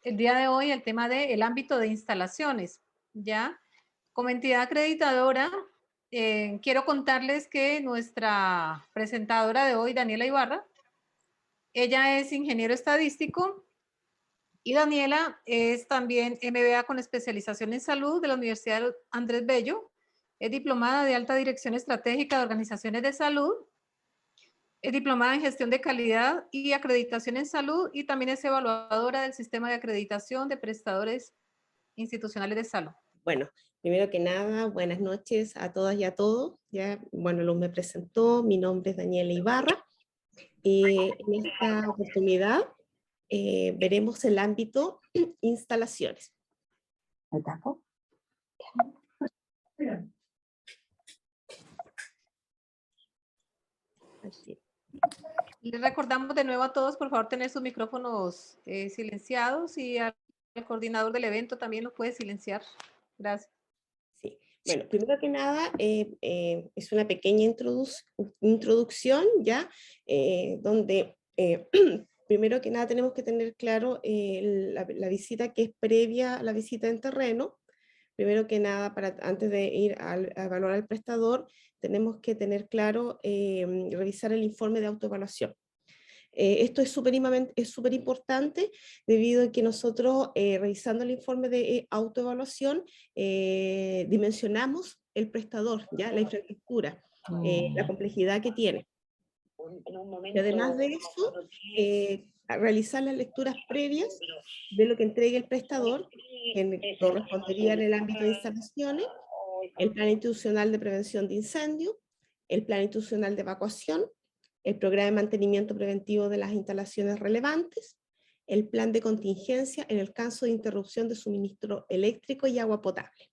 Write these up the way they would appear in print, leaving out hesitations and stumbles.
El día de hoy el tema del ámbito de instalaciones, ¿ya? Como entidad acreditadora, quiero contarles que nuestra presentadora de hoy, Daniela Ibarra, ella es ingeniero estadístico y Daniela es también MBA con especialización en salud de la Universidad Andrés Bello, es diplomada de alta dirección estratégica de organizaciones de salud, es diplomada en gestión de calidad y acreditación en salud y también es evaluadora del sistema de acreditación de prestadores institucionales de salud. Bueno, primero que nada, buenas noches a todas y a todos. Ya, bueno, Luz me presentó, mi nombre es Daniela Ibarra. En esta oportunidad veremos el ámbito instalaciones. Les recordamos de nuevo a todos, por favor, tener sus micrófonos silenciados y al coordinador del evento también lo puede silenciar. Gracias. Sí. Bueno, primero que nada, es una pequeña introducción, ¿ya? Donde primero que nada tenemos que tener claro la visita que es previa a la visita en terreno. Primero que nada, antes de ir a evaluar al prestador, tenemos que tener claro, revisar el informe de autoevaluación. Esto es súper importante debido a que nosotros, revisando el informe de autoevaluación, dimensionamos el prestador, ¿ya? La infraestructura, la complejidad que tiene. Y además de eso, a realizar las lecturas previas de lo que entregue el prestador, que correspondería en el ámbito de instalaciones, el plan institucional de prevención de incendio, el plan institucional de evacuación, el programa de mantenimiento preventivo de las instalaciones relevantes, el plan de contingencia en el caso de interrupción de suministro eléctrico y agua potable.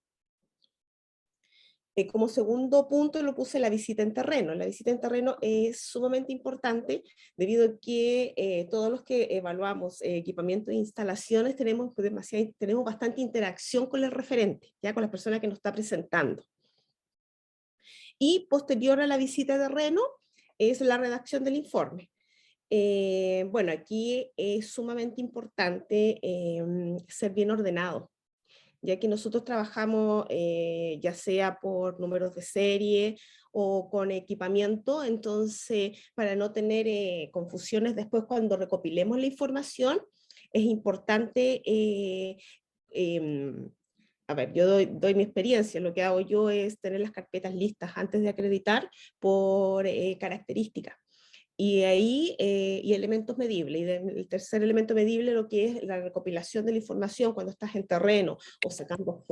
Como segundo punto lo puse la visita en terreno. La visita en terreno es sumamente importante debido a que todos los que evaluamos equipamiento e instalaciones tenemos bastante interacción con el referente, ya con la persona que nos está presentando. Y posterior a la visita de terreno es la redacción del informe. Bueno, aquí es sumamente importante ser bien ordenado, ya que nosotros trabajamos ya sea por números de serie o con equipamiento, entonces para no tener confusiones después cuando recopilemos la información, es importante, a ver, yo doy mi experiencia, lo que hago yo es tener las carpetas listas antes de acreditar por características. Y ahí, y elementos medibles. Y el tercer elemento medible, lo que es la recopilación de la información cuando estás en terreno o sacando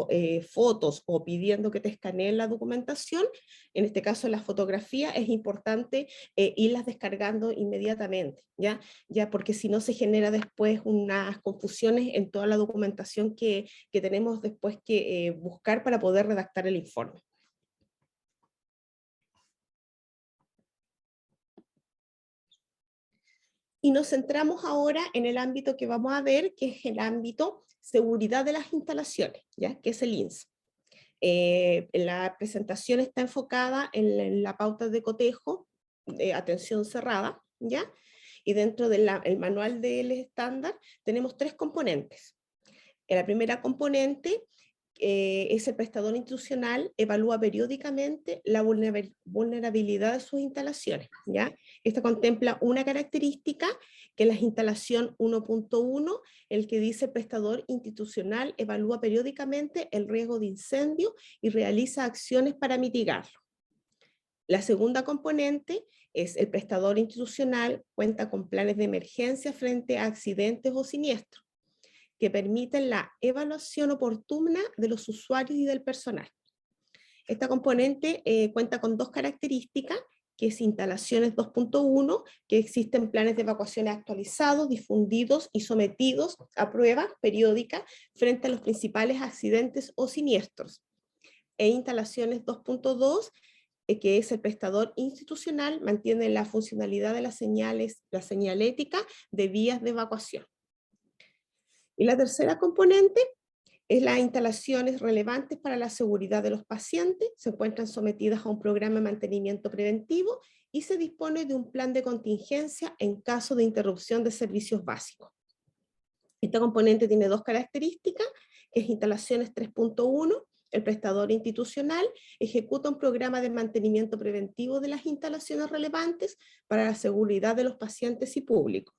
fotos o pidiendo que te escaneen la documentación, en este caso la fotografía, es importante irlas descargando inmediatamente, ¿ya? Porque si no se genera después unas confusiones en toda la documentación que tenemos después que buscar para poder redactar el informe. Y nos centramos ahora en el ámbito que vamos a ver, que es el ámbito seguridad de las instalaciones, ¿ya? Que es el INS. La presentación está enfocada en la pauta de cotejo, de atención cerrada, ¿ya? Y dentro del manual del estándar tenemos 3 componentes. La primera componente es el prestador institucional, evalúa periódicamente la vulnerabilidad de sus instalaciones, ¿ya? Esta contempla una característica que es la instalación 1.1, el que dice el prestador institucional evalúa periódicamente el riesgo de incendio y realiza acciones para mitigarlo. La segunda componente es el prestador institucional cuenta con planes de emergencia frente a accidentes o siniestros que permiten la evaluación oportuna de los usuarios y del personal. Esta componente cuenta con 2 características, que es instalaciones 2.1, que existen planes de evacuaciones actualizados, difundidos y sometidos a pruebas periódicas frente a los principales accidentes o siniestros. E instalaciones 2.2, que es el prestador institucional, mantiene la funcionalidad de las señales, la señalética de vías de evacuación. Y la tercera componente Las instalaciones relevantes para la seguridad de los pacientes se encuentran sometidas a un programa de mantenimiento preventivo y se dispone de un plan de contingencia en caso de interrupción de servicios básicos. Este componente tiene dos características, que es instalaciones 3.1. El prestador institucional ejecuta un programa de mantenimiento preventivo de las instalaciones relevantes para la seguridad de los pacientes y público.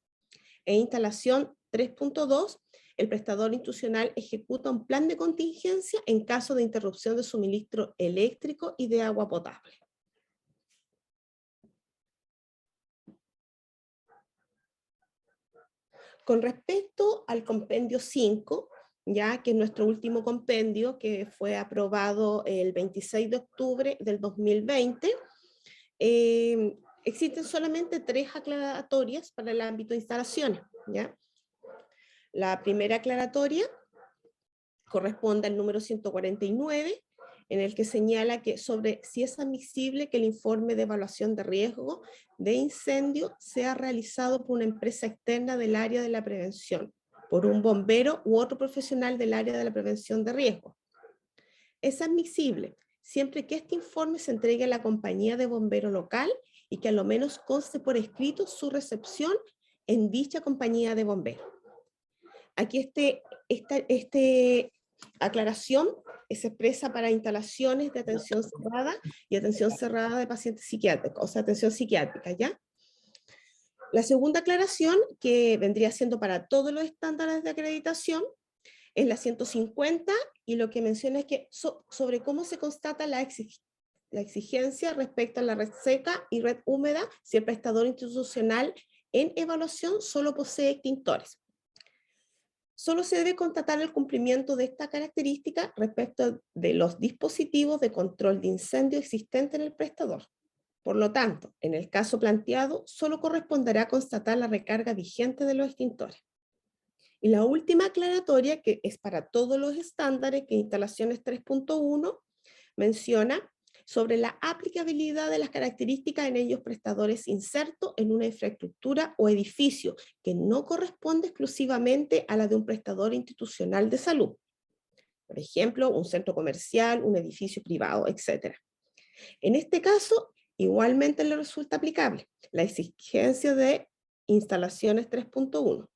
En instalación 3.2, el prestador institucional ejecuta un plan de contingencia en caso de interrupción de suministro eléctrico y de agua potable. Con respecto al compendio 5, ya que es nuestro último compendio, que fue aprobado el 26 de octubre del 2020, existen solamente 3 aclaratorias para el ámbito de instalaciones, ¿ya? La primera aclaratoria corresponde al número 149, en el que señala que sobre si es admisible que el informe de evaluación de riesgo de incendio sea realizado por una empresa externa del área de la prevención, por un bombero u otro profesional del área de la prevención de riesgo. Es admisible siempre que este informe se entregue a la compañía de bombero local y que a lo menos conste por escrito su recepción en dicha compañía de bomberos. Aquí esta aclaración se expresa para instalaciones de atención cerrada y atención cerrada de pacientes psiquiátricos, o sea, atención psiquiátrica, ¿ya? La segunda aclaración, que vendría siendo para todos los estándares de acreditación, es la 150, y lo que menciona es que sobre cómo se constata la exigencia respecto a la red seca y red húmeda si el prestador institucional en evaluación solo posee extintores. Solo se debe constatar el cumplimiento de esta característica respecto de los dispositivos de control de incendio existentes en el prestador. Por lo tanto, en el caso planteado, solo corresponderá constatar la recarga vigente de los extintores. Y la última aclaratoria, que es para todos los estándares, que instalaciones 3.1 menciona sobre la aplicabilidad de las características en ellos prestadores insertos en una infraestructura o edificio que no corresponde exclusivamente a la de un prestador institucional de salud. Por ejemplo, un centro comercial, un edificio privado, etc. En este caso, igualmente le resulta aplicable la exigencia de instalaciones 3.1,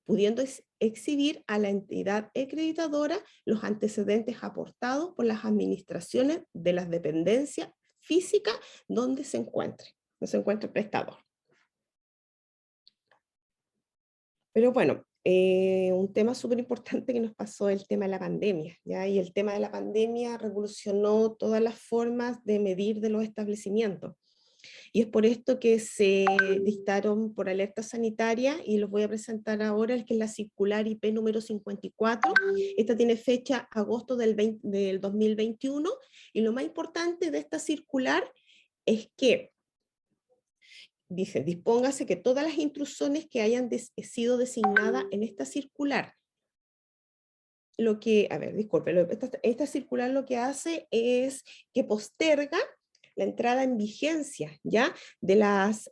pudiendo exhibir a la entidad acreditadora los antecedentes aportados por las administraciones de las dependencias físicas donde se encuentre el prestador. Pero bueno, un tema súper importante que nos pasó, el tema de la pandemia, ¿ya? Y el tema de la pandemia revolucionó todas las formas de medir de los establecimientos. Y es por esto que se dictaron por alerta sanitaria, y los voy a presentar ahora, el que es la circular IP número 54. Esta tiene fecha agosto del 2021, y lo más importante de esta circular es que dice: dispóngase que todas las instrucciones que hayan sido designadas en esta circular, esta circular lo que hace es que posterga la entrada en vigencia, ¿ya? De las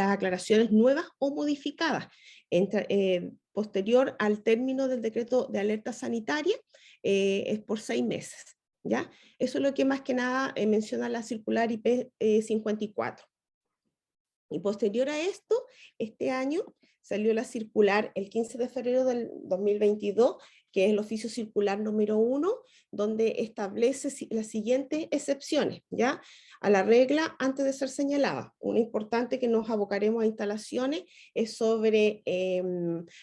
aclaraciones nuevas o modificadas, posterior al término del decreto de alerta sanitaria, es por 6 meses, ¿ya? Eso es lo que más que nada menciona la circular IP 54. Y posterior a esto, este año salió la circular el 15 de febrero del 2022, que es el oficio circular número 1, donde establece las siguientes excepciones, ¿ya? A la regla antes de ser señalada. Una importante que nos abocaremos a instalaciones es sobre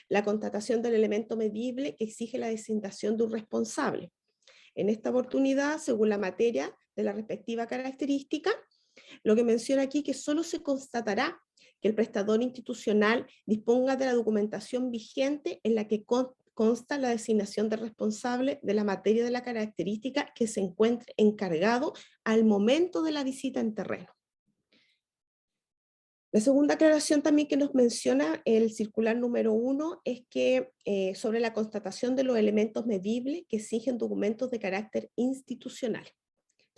la constatación del elemento medible que exige la designación de un responsable. En esta oportunidad, según la materia de la respectiva característica, lo que menciona aquí que solo se constatará que el prestador institucional disponga de la documentación vigente en la que consta la designación de responsable de la materia de la característica que se encuentre encargado al momento de la visita en terreno. La segunda aclaración también que nos menciona el circular número 1 es que sobre la constatación de los elementos medibles que exigen documentos de carácter institucional.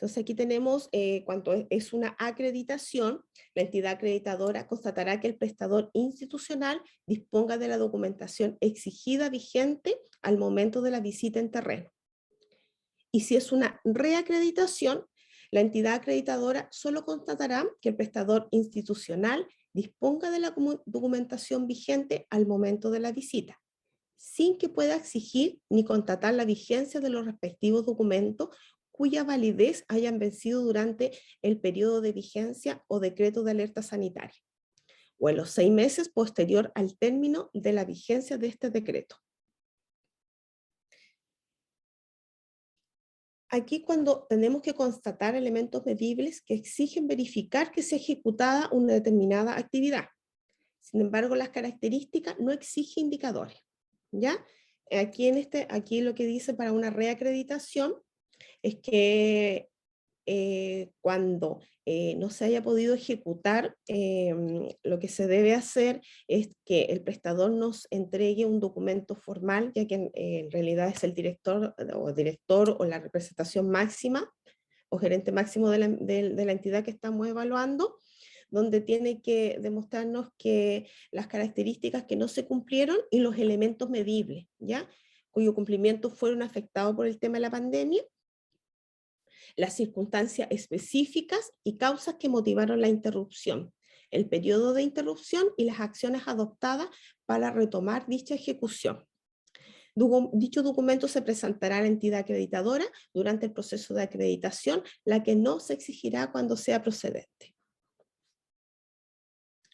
Entonces aquí tenemos, cuando es una acreditación, la entidad acreditadora constatará que el prestador institucional disponga de la documentación exigida vigente al momento de la visita en terreno. Y si es una reacreditación, la entidad acreditadora solo constatará que el prestador institucional disponga de la documentación vigente al momento de la visita, sin que pueda exigir ni constatar la vigencia de los respectivos documentos cuya validez hayan vencido durante el periodo de vigencia o decreto de alerta sanitaria, o en los 6 meses posterior al término de la vigencia de este decreto. Aquí cuando tenemos que constatar elementos medibles que exigen verificar que se ha ejecutada una determinada actividad. Sin embargo, las características no exigen indicadores, ¿ya? Aquí lo que dice para una reacreditación es que cuando no se haya podido ejecutar, lo que se debe hacer es que el prestador nos entregue un documento formal, ya que en realidad es el director o la representación máxima o gerente máximo de la entidad que estamos evaluando, donde tiene que demostrarnos que las características que no se cumplieron y los elementos medibles, ¿ya? Cuyo cumplimiento fueron afectados por el tema de la pandemia, las circunstancias específicas y causas que motivaron la interrupción, el periodo de interrupción y las acciones adoptadas para retomar dicha ejecución. Dicho documento se presentará a la entidad acreditadora durante el proceso de acreditación, la que no se exigirá cuando sea procedente.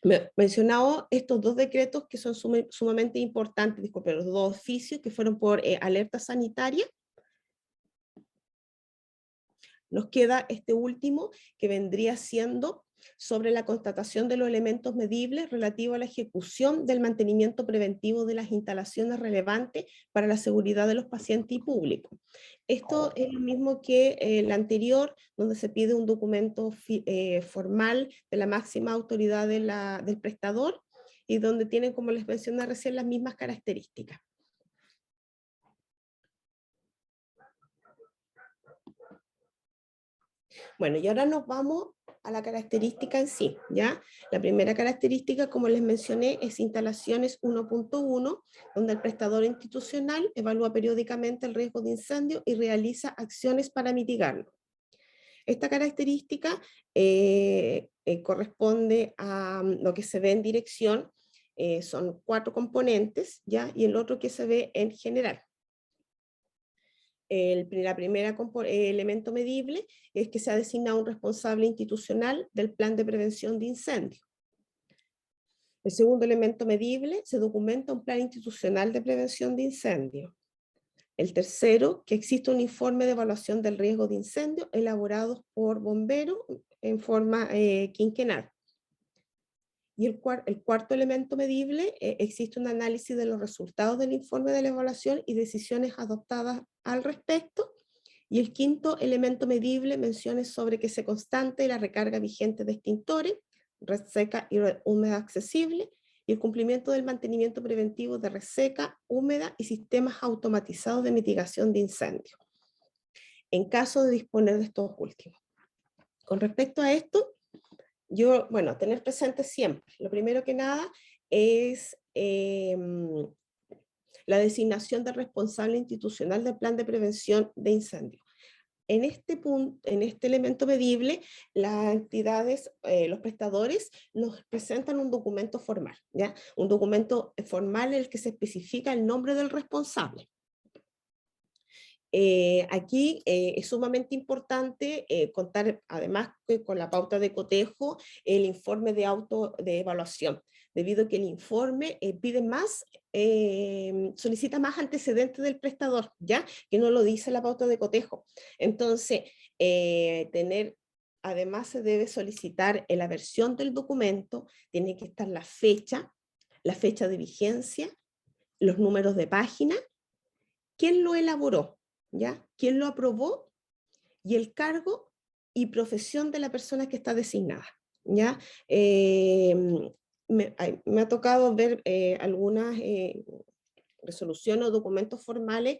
Me he mencionado estos dos decretos que son sumamente importantes, disculpe, los dos oficios que fueron por alerta sanitaria. Nos queda este último que vendría siendo sobre la constatación de los elementos medibles relativos a la ejecución del mantenimiento preventivo de las instalaciones relevantes para la seguridad de los pacientes y público. Esto es lo mismo que el anterior, donde se pide un documento formal de la máxima autoridad del prestador y donde tienen, como les mencioné recién, las mismas características. Bueno, y ahora nos vamos a la característica en sí, ¿ya? La primera característica, como les mencioné, es instalaciones 1.1, donde el prestador institucional evalúa periódicamente el riesgo de incendio y realiza acciones para mitigarlo. Esta característica corresponde a lo que se ve en dirección, son 4 componentes, ¿ya? Y el otro que se ve en general. La primera elemento medible es que se ha designado un responsable institucional del plan de prevención de incendios. El segundo elemento medible, se documenta un plan institucional de prevención de incendios. El tercero, que existe un informe de evaluación del riesgo de incendio elaborado por bomberos en forma quinquenal. Y el cuarto elemento medible, existe un análisis de los resultados del informe de la evaluación y decisiones adoptadas al respecto. Y el quinto elemento medible, menciones sobre que se constante la recarga vigente de extintores, red seca y red húmeda accesible, y el cumplimiento del mantenimiento preventivo de red seca, húmeda y sistemas automatizados de mitigación de incendios, en caso de disponer de estos últimos. Con respecto a esto, tener presente siempre, lo primero que nada es la designación del responsable institucional del plan de prevención de incendios. En este punto, en este elemento medible, las entidades, los prestadores nos presentan un documento formal, ¿ya? Un documento formal en el que se especifica el nombre del responsable. Aquí es sumamente importante contar además con la pauta de cotejo el informe de evaluación, debido a que el informe solicita más antecedentes del prestador, ¿ya? Que no lo dice la pauta de cotejo. Entonces, además se debe solicitar en la versión del documento, tiene que estar la fecha de vigencia, los números de página, quién lo elaboró, ¿ya? ¿Quién lo aprobó? Y el cargo y profesión de la persona que está designada, ¿ya? Me ha tocado ver algunas resoluciones o documentos formales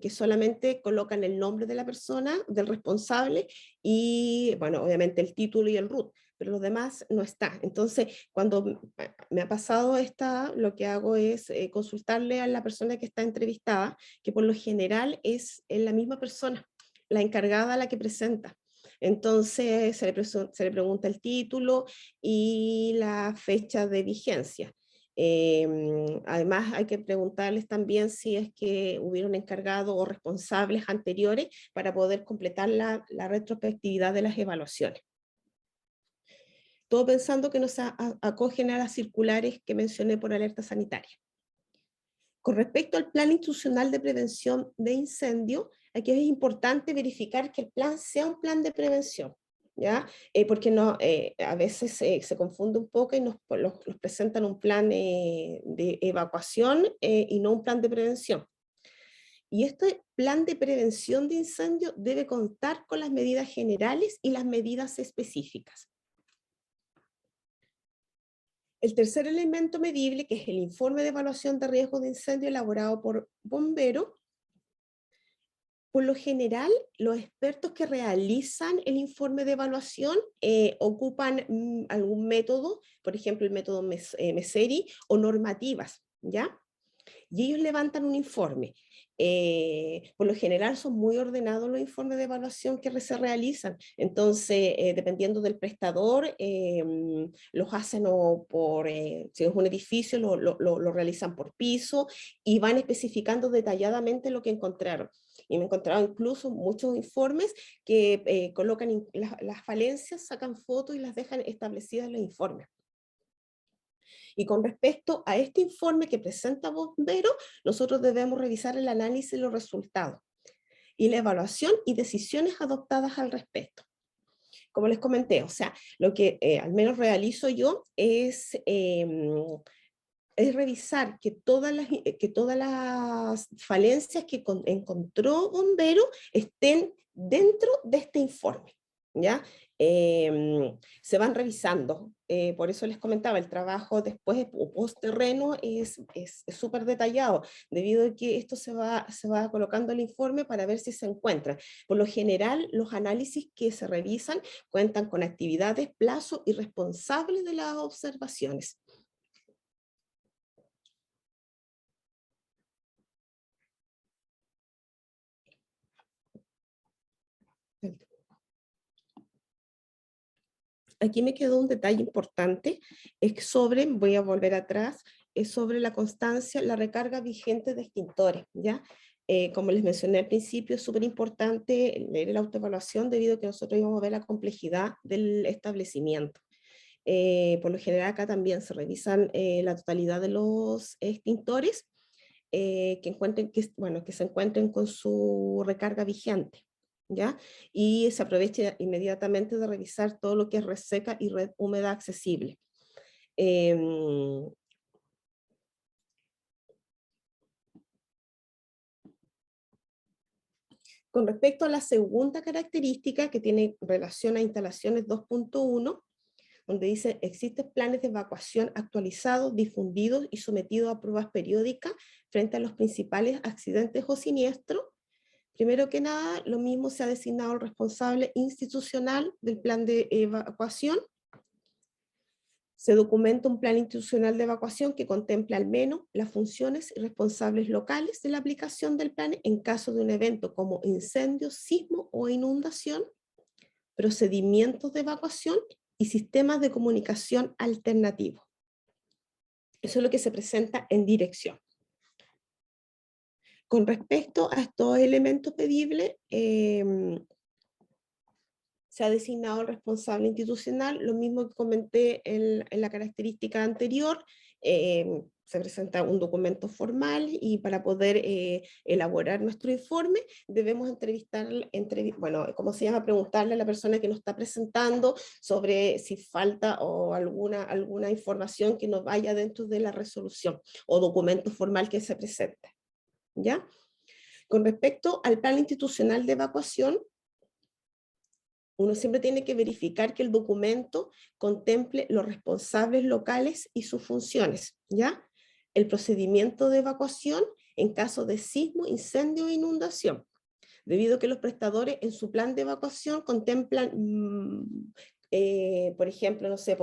que solamente colocan el nombre de la persona, del responsable, y bueno, obviamente el título y el root, pero lo demás no está. Entonces, cuando me ha pasado lo que hago es consultarle a la persona que está entrevistada, que por lo general es la misma persona, la encargada a la que presenta. Entonces se le pregunta el título y la fecha de vigencia. Además hay que preguntarles también si es que hubieron encargado o responsables anteriores para poder completar la retrospectividad de las evaluaciones. Todo pensando que nos acogen a las circulares que mencioné por alerta sanitaria. Con respecto al plan institucional de prevención de incendio, aquí es importante verificar que el plan sea un plan de prevención, ¿ya? Porque no, a veces se confunde un poco y los presentan un plan de evacuación y no un plan de prevención. Y este plan de prevención de incendio debe contar con las medidas generales y las medidas específicas. El tercer elemento medible, que es el informe de evaluación de riesgo de incendio elaborado por bombero, por lo general, los expertos que realizan el informe de evaluación ocupan algún método, por ejemplo, el método Messeri o normativas, ¿ya? Y ellos levantan un informe. Por lo general son muy ordenados los informes de evaluación que se realizan, entonces dependiendo del prestador, los hacen si es un edificio lo realizan por piso y van especificando detalladamente lo que encontraron. Y me he encontrado incluso muchos informes que colocan las falencias, sacan fotos y las dejan establecidas en los informes. Y con respecto a este informe que presenta Bombero, nosotros debemos revisar el análisis de los resultados y la evaluación y decisiones adoptadas al respecto. Como les comenté, o sea, lo que al menos realizo yo es revisar que todas las falencias que encontró Bombero estén dentro de este informe, ¿ya? Se van revisando, por eso les comentaba, el trabajo después o post terreno es súper detallado, debido a que esto se va colocando el informe para ver si se encuentra. Por lo general, los análisis que se revisan cuentan con actividades, plazo y responsables de las observaciones. Aquí me quedó un detalle importante, voy a volver atrás, es sobre la constancia, la recarga vigente de extintores, ¿ya? Como les mencioné al principio, es súper importante leer la autoevaluación debido a que nosotros íbamos a ver la complejidad del establecimiento. Por lo general acá también se revisan la totalidad de los extintores que se encuentren con su recarga vigente, ¿ya? Y se aprovecha inmediatamente de revisar todo lo que es red seca y red húmeda accesible. Con respecto a la segunda característica que tiene relación a instalaciones 2.1, donde dice, existen planes de evacuación actualizados, difundidos y sometidos a pruebas periódicas frente a los principales accidentes o siniestros. Primero que nada, lo mismo se ha designado el responsable institucional del plan de evacuación. Se documenta un plan institucional de evacuación que contempla al menos las funciones y responsables locales de la aplicación del plan en caso de un evento como incendio, sismo o inundación, procedimientos de evacuación y sistemas de comunicación alternativos. Eso es lo que se presenta en dirección. Con respecto a estos elementos pedibles, se ha designado el responsable institucional, lo mismo que comenté en la característica anterior, se presenta un documento formal y para poder elaborar nuestro informe debemos preguntarle a la persona que nos está presentando sobre si falta o alguna información que no vaya dentro de la resolución o documento formal que se presente, ¿ya? Con respecto al plan institucional de evacuación, uno siempre tiene que verificar que el documento contemple los responsables locales y sus funciones, ¿ya? El procedimiento de evacuación en caso de sismo, incendio e inundación, debido a que los prestadores en su plan de evacuación contemplan, por ejemplo, no sé,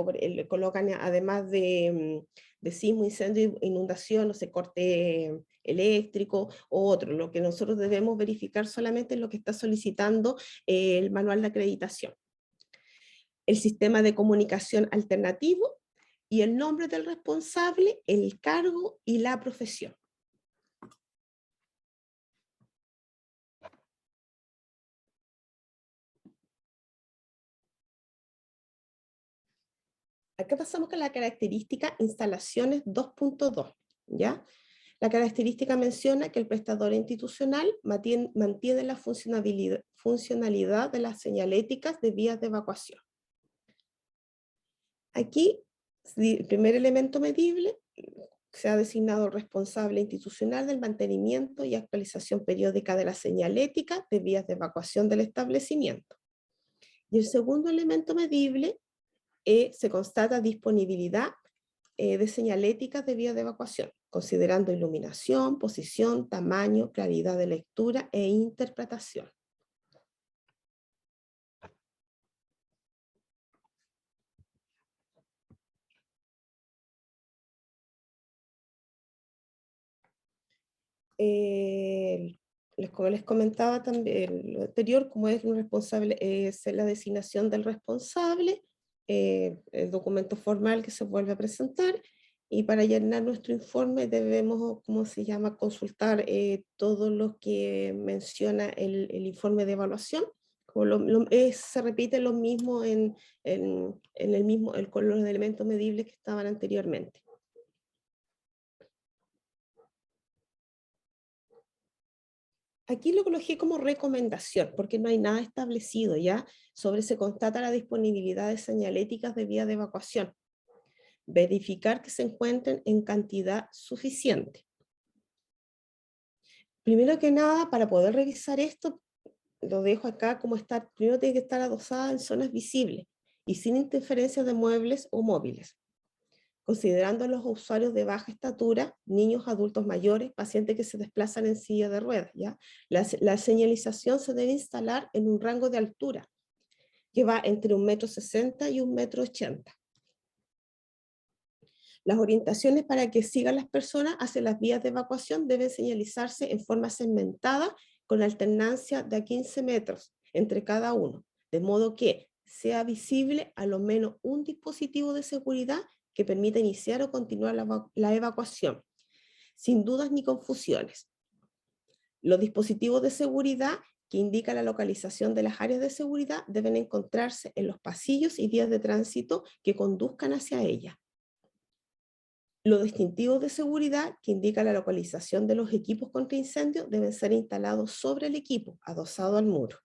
colocan además de sismo, incendio e inundación, no sé, corte eléctrico o otro. Lo que nosotros debemos verificar solamente es lo que está solicitando el manual de acreditación. El sistema de comunicación alternativo y el nombre del responsable, el cargo y la profesión. Acá pasamos con la característica instalaciones 2.2, ¿ya? La característica menciona que el prestador institucional mantiene la funcionalidad de las señaléticas de vías de evacuación. Aquí, el primer elemento medible, se ha designado responsable institucional del mantenimiento y actualización periódica de la señalética de vías de evacuación del establecimiento. Y el segundo elemento medible, se constata disponibilidad de señaléticas de vías de evacuación, considerando iluminación, posición, tamaño, claridad de lectura e interpretación. Como les comentaba también lo anterior, como es un responsable, es la designación del responsable, el documento formal que se vuelve a presentar, y para llenar nuestro informe debemos, ¿cómo se llama?, consultar todo lo que menciona el informe de evaluación. Se repite lo mismo con los elementos medibles que estaban anteriormente. Aquí lo coloqué como recomendación, porque no hay nada establecido ya sobre se constata la disponibilidad de señaléticas de vía de evacuación. Verificar que se encuentren en cantidad suficiente. Primero que nada, para poder revisar esto, lo dejo acá como está. Primero tiene que estar adosada en zonas visibles y sin interferencias de muebles o móviles, considerando a los usuarios de baja estatura, niños, adultos mayores, pacientes que se desplazan en silla de ruedas, ¿ya? La señalización se debe instalar en un rango de altura que va entre 1,60 m y 1,80 m. Las orientaciones para que sigan las personas hacia las vías de evacuación deben señalizarse en forma segmentada con alternancia de a 15 metros entre cada uno, de modo que sea visible a lo menos un dispositivo de seguridad que permita iniciar o continuar la evacuación, sin dudas ni confusiones. Los dispositivos de seguridad que indican la localización de las áreas de seguridad deben encontrarse en los pasillos y vías de tránsito que conduzcan hacia ella. Los distintivos de seguridad que indican la localización de los equipos contra incendio deben ser instalados sobre el equipo, adosado al muro.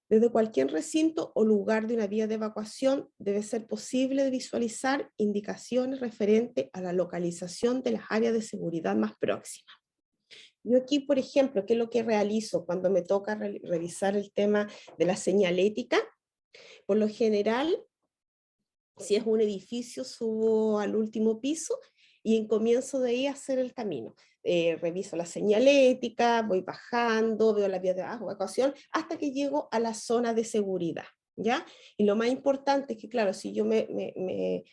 Desde cualquier recinto o lugar de una vía de evacuación debe ser posible visualizar indicaciones referentes a la localización de las áreas de seguridad más próximas. Yo aquí, por ejemplo, ¿qué es lo que realizo cuando me toca revisar el tema de la señalética? Por lo general, si es un edificio, subo al último piso y comienzo de ahí a hacer el camino. Reviso la señalética, voy bajando, veo la vía de evacuación, hasta que llego a la zona de seguridad, ¿ya? Y lo más importante es que, claro, si yo me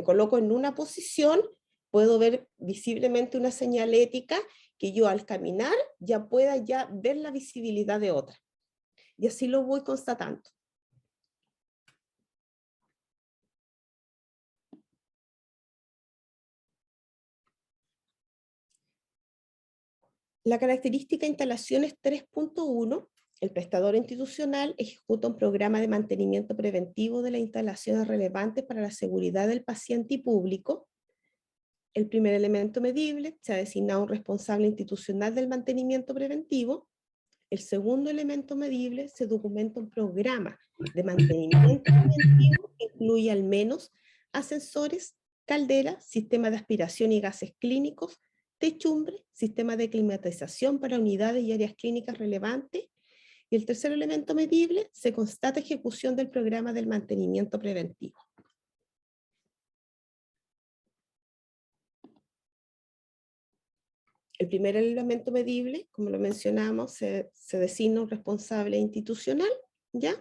coloco en una posición, puedo ver visiblemente una señalética que yo al caminar ya pueda ver la visibilidad de otra. Y así lo voy constatando. La característica instalaciones 3.1, el prestador institucional ejecuta un programa de mantenimiento preventivo de las instalaciones relevantes para la seguridad del paciente y público. El primer elemento medible, se ha designado un responsable institucional del mantenimiento preventivo. El segundo elemento medible, se documenta un programa de mantenimiento preventivo que incluye al menos ascensores, calderas, sistema de aspiración y gases clínicos, techumbre, sistema de climatización para unidades y áreas clínicas relevantes. Y el tercer elemento medible, se constata ejecución del programa del mantenimiento preventivo. El primer elemento medible, como lo mencionamos, se designa un responsable institucional, ¿ya?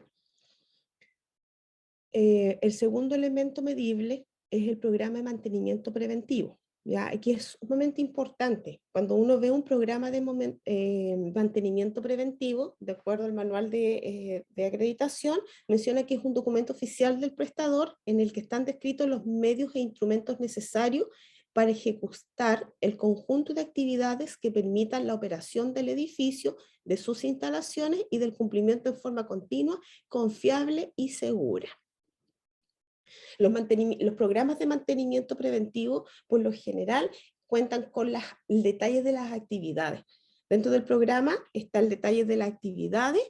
El segundo elemento medible es el programa de mantenimiento preventivo, ¿ya? Aquí es sumamente importante. Cuando uno ve un programa de mantenimiento preventivo, de acuerdo al manual de acreditación, menciona que es un documento oficial del prestador en el que están descritos los medios e instrumentos necesarios para ejecutar el conjunto de actividades que permitan la operación del edificio, de sus instalaciones y del cumplimiento en forma continua, confiable y segura. Los programas de mantenimiento preventivo, por lo general, cuentan con el detalle de las actividades. Dentro del programa está el detalle de las actividades,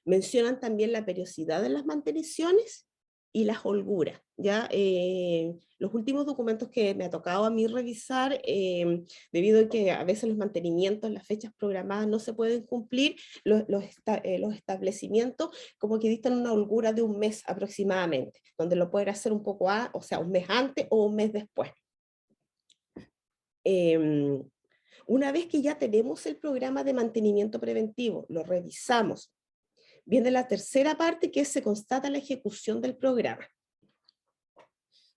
mencionan también la periodicidad de las mantenciones y las holguras. ¿Ya? Los últimos documentos que me ha tocado a mí revisar, debido a que a veces los mantenimientos, las fechas programadas no se pueden cumplir, los establecimientos como que dictan una holgura de un mes aproximadamente, donde lo pueden hacer un poco o sea, un mes antes o un mes después. Una vez que ya tenemos el programa de mantenimiento preventivo, lo revisamos, viene la tercera parte, que se constata la ejecución del programa.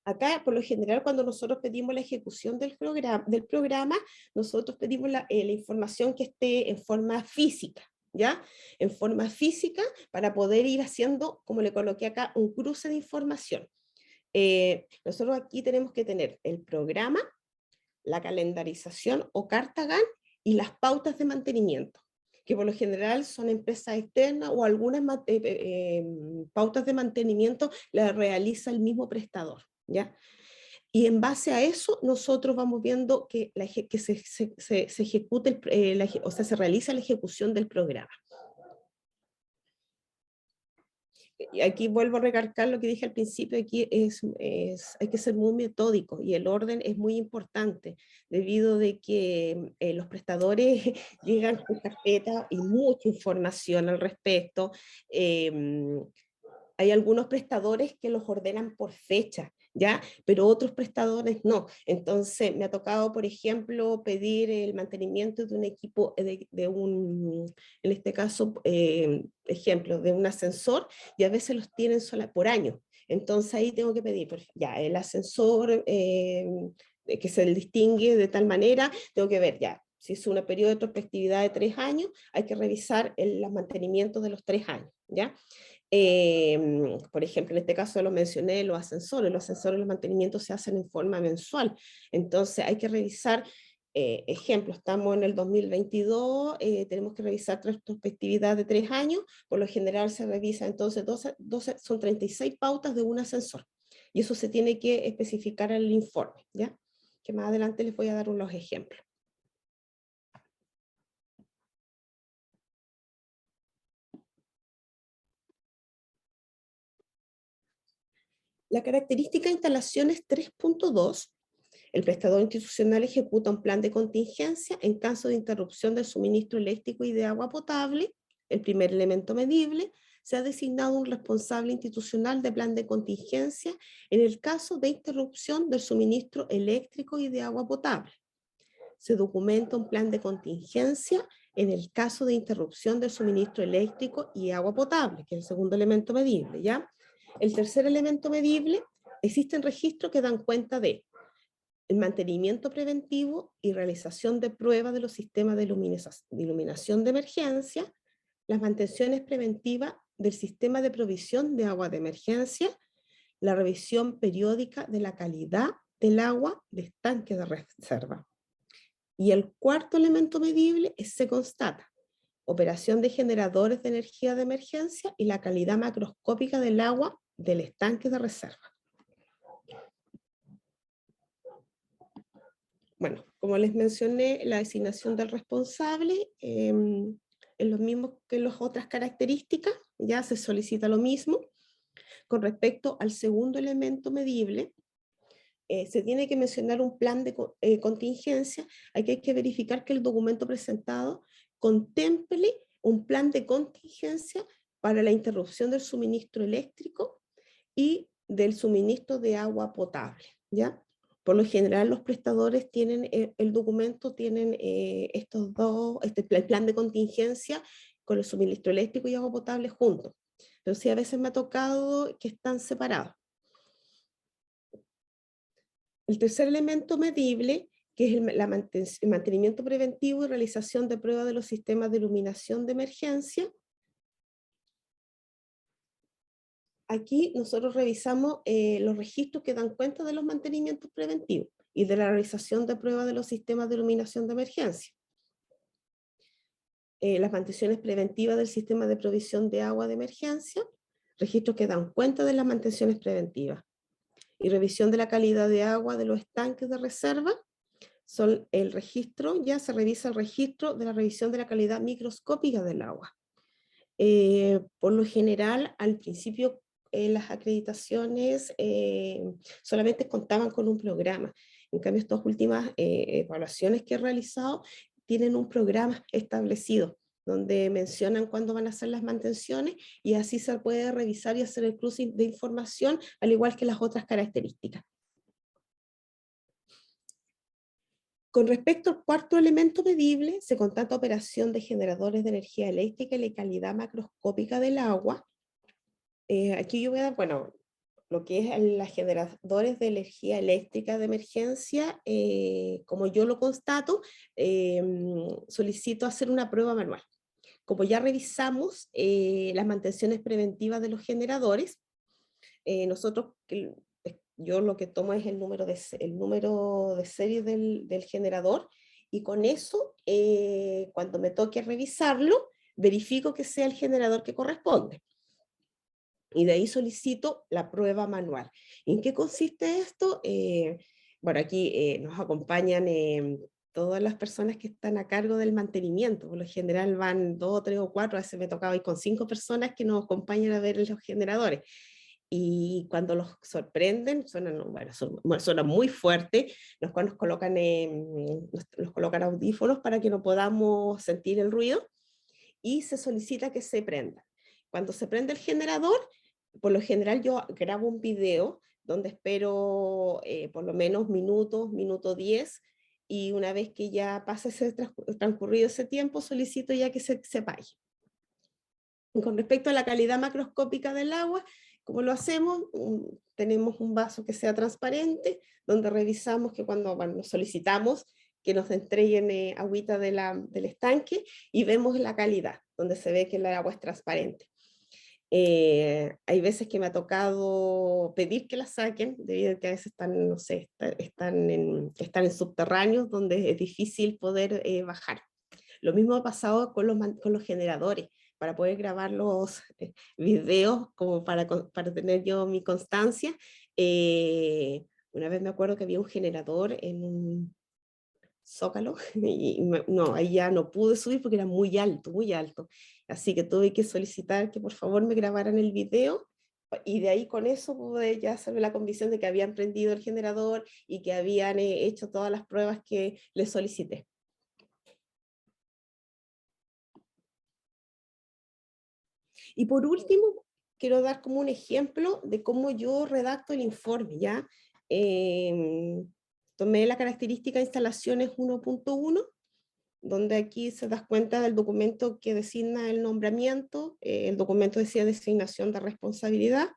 Acá, por lo general, cuando nosotros pedimos la ejecución del programa, nosotros pedimos la información que esté en forma física, ¿ya? En forma física, para poder ir haciendo, como le coloqué acá, un cruce de información. Nosotros aquí tenemos que tener el programa, la calendarización o carta Gantt y las pautas de mantenimiento, que por lo general son empresas externas o algunas pautas de mantenimiento las realiza el mismo prestador, ¿ya? Y en base a eso nosotros vamos viendo que se ejecute, o sea, se realiza la ejecución del programa. Y aquí vuelvo a recalcar lo que dije al principio, aquí hay que ser muy metódico y el orden es muy importante, debido de que los prestadores llegan con carpeta y mucha información al respecto. Hay algunos prestadores que los ordenan por fecha, ¿ya? Pero otros prestadores no. Entonces me ha tocado, por ejemplo, pedir el mantenimiento de un equipo, en este caso, ejemplo, de un ascensor, y a veces los tienen sola por año. Entonces ahí tengo que pedir, ya, el ascensor que se distingue de tal manera, tengo que ver ya, si es un periodo de prospectividad de 3 años, hay que revisar los mantenimientos de los 3 años, ¿ya? Por ejemplo, en este caso lo mencioné, los ascensores, los mantenimientos se hacen en forma mensual, entonces hay que revisar, ejemplo, estamos en el 2022, tenemos que revisar retrospectividad de 3 años, por lo general se revisa entonces 12, son 36 pautas de un ascensor, y eso se tiene que especificar en el informe, ¿ya? Que más adelante les voy a dar unos ejemplos. La característica de instalaciones 3.2, el prestador institucional ejecuta un plan de contingencia en caso de interrupción del suministro eléctrico y de agua potable. El primer elemento medible, se ha designado un responsable institucional de plan de contingencia en el caso de interrupción del suministro eléctrico y de agua potable. Se documenta un plan de contingencia en el caso de interrupción del suministro eléctrico y agua potable, que es el segundo elemento medible, ¿ya? El tercer elemento medible, existen registros que dan cuenta de el mantenimiento preventivo y realización de pruebas de los sistemas de iluminación de emergencia, las mantenciones preventivas del sistema de provisión de agua de emergencia, la revisión periódica de la calidad del agua de estanque de reserva. Y el cuarto elemento medible se constata operación de generadores de energía de emergencia y la calidad macroscópica del agua del estanque de reserva. Bueno, como les mencioné, la designación del responsable es lo mismo que las otras características, ya se solicita lo mismo. Con respecto al segundo elemento medible, se tiene que mencionar un plan de contingencia. Aquí hay que verificar que el documento presentado contemple un plan de contingencia para la interrupción del suministro eléctrico y del suministro de agua potable, ¿ya? Por lo general los prestadores tienen el documento, tienen estos dos, el plan de contingencia con el suministro eléctrico y agua potable juntos. Pero sí a veces me ha tocado que están separados. El tercer elemento medible, que es el mantenimiento preventivo y realización de pruebas de los sistemas de iluminación de emergencia. Aquí nosotros revisamos los registros que dan cuenta de los mantenimientos preventivos y de la realización de pruebas de los sistemas de iluminación de emergencia. Las mantenciones preventivas del sistema de provisión de agua de emergencia, registros que dan cuenta de las mantenciones preventivas. Y revisión de la calidad de agua de los estanques de reserva, son el registro, ya se revisa el registro de la revisión de la calidad microscópica del agua. Por lo general, al principio las acreditaciones solamente contaban con un programa. En cambio, estas últimas evaluaciones que he realizado tienen un programa establecido, donde mencionan cuándo van a hacer las mantenciones y así se puede revisar y hacer el cruce de información, al igual que las otras características. Con respecto al cuarto elemento medible, se constata operación de generadores de energía eléctrica y la calidad macroscópica del agua. Aquí yo voy a dar, bueno, lo que es los generadores de energía eléctrica de emergencia, como yo lo constato, solicito hacer una prueba manual. Como ya revisamos las mantenciones preventivas de los generadores, nosotros, yo lo que tomo es el número de serie del generador, y con eso, cuando me toque revisarlo, verifico que sea el generador que corresponde. Y de ahí solicito la prueba manual. ¿En qué consiste esto? Bueno, aquí nos acompañan todas las personas que están a cargo del mantenimiento. Por lo general van 2, 3 o 4, a veces me tocaba ir con 5 personas que nos acompañan a ver los generadores. Y cuando los sorprenden, suenan muy fuerte, nos colocan audífonos para que no podamos sentir el ruido, y se solicita que se prenda. Cuando se prende el generador, por lo general yo grabo un video donde espero por lo menos minuto 10, y una vez que ya pasa transcurrido ese tiempo, solicito ya que se apague. Con respecto a la calidad macroscópica del agua, ¿cómo lo hacemos? Tenemos un vaso que sea transparente, donde revisamos que cuando nos solicitamos que nos entreguen agüita del estanque, y vemos la calidad, donde se ve que el agua es transparente. Hay veces que me ha tocado pedir que la saquen, debido a que a veces están, no sé, están en subterráneos, donde es difícil poder bajar. Lo mismo ha pasado con los generadores. Para poder grabar los videos, como para tener yo mi constancia. Una vez me acuerdo que había un generador en un zócalo, y no, ahí ya no pude subir porque era muy alto, muy alto. Así que tuve que solicitar que por favor me grabaran el video, y de ahí con eso pude ya hacerme la convicción de que habían prendido el generador y que habían hecho todas las pruebas que les solicité. Y por último, quiero dar como un ejemplo de cómo yo redacto el informe, ¿ya? Tomé la característica de instalaciones 1.1, donde aquí se da cuenta del documento que designa el nombramiento, el documento decía designación de responsabilidad,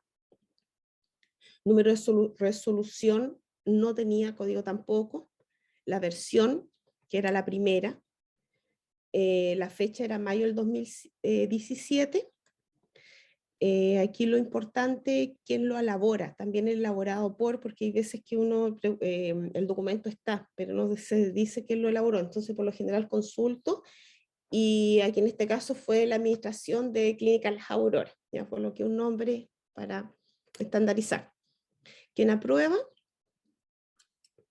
número de resolución no tenía código tampoco, la versión, que era la primera, la fecha era mayo del 2017, aquí lo importante, quién lo elabora, también elaborado por, porque hay veces que el documento está, pero no se dice quién lo elaboró, entonces por lo general consulto, y aquí en este caso fue la administración de Clinical Aurora, ya por lo que un nombre para estandarizar. ¿Quién aprueba?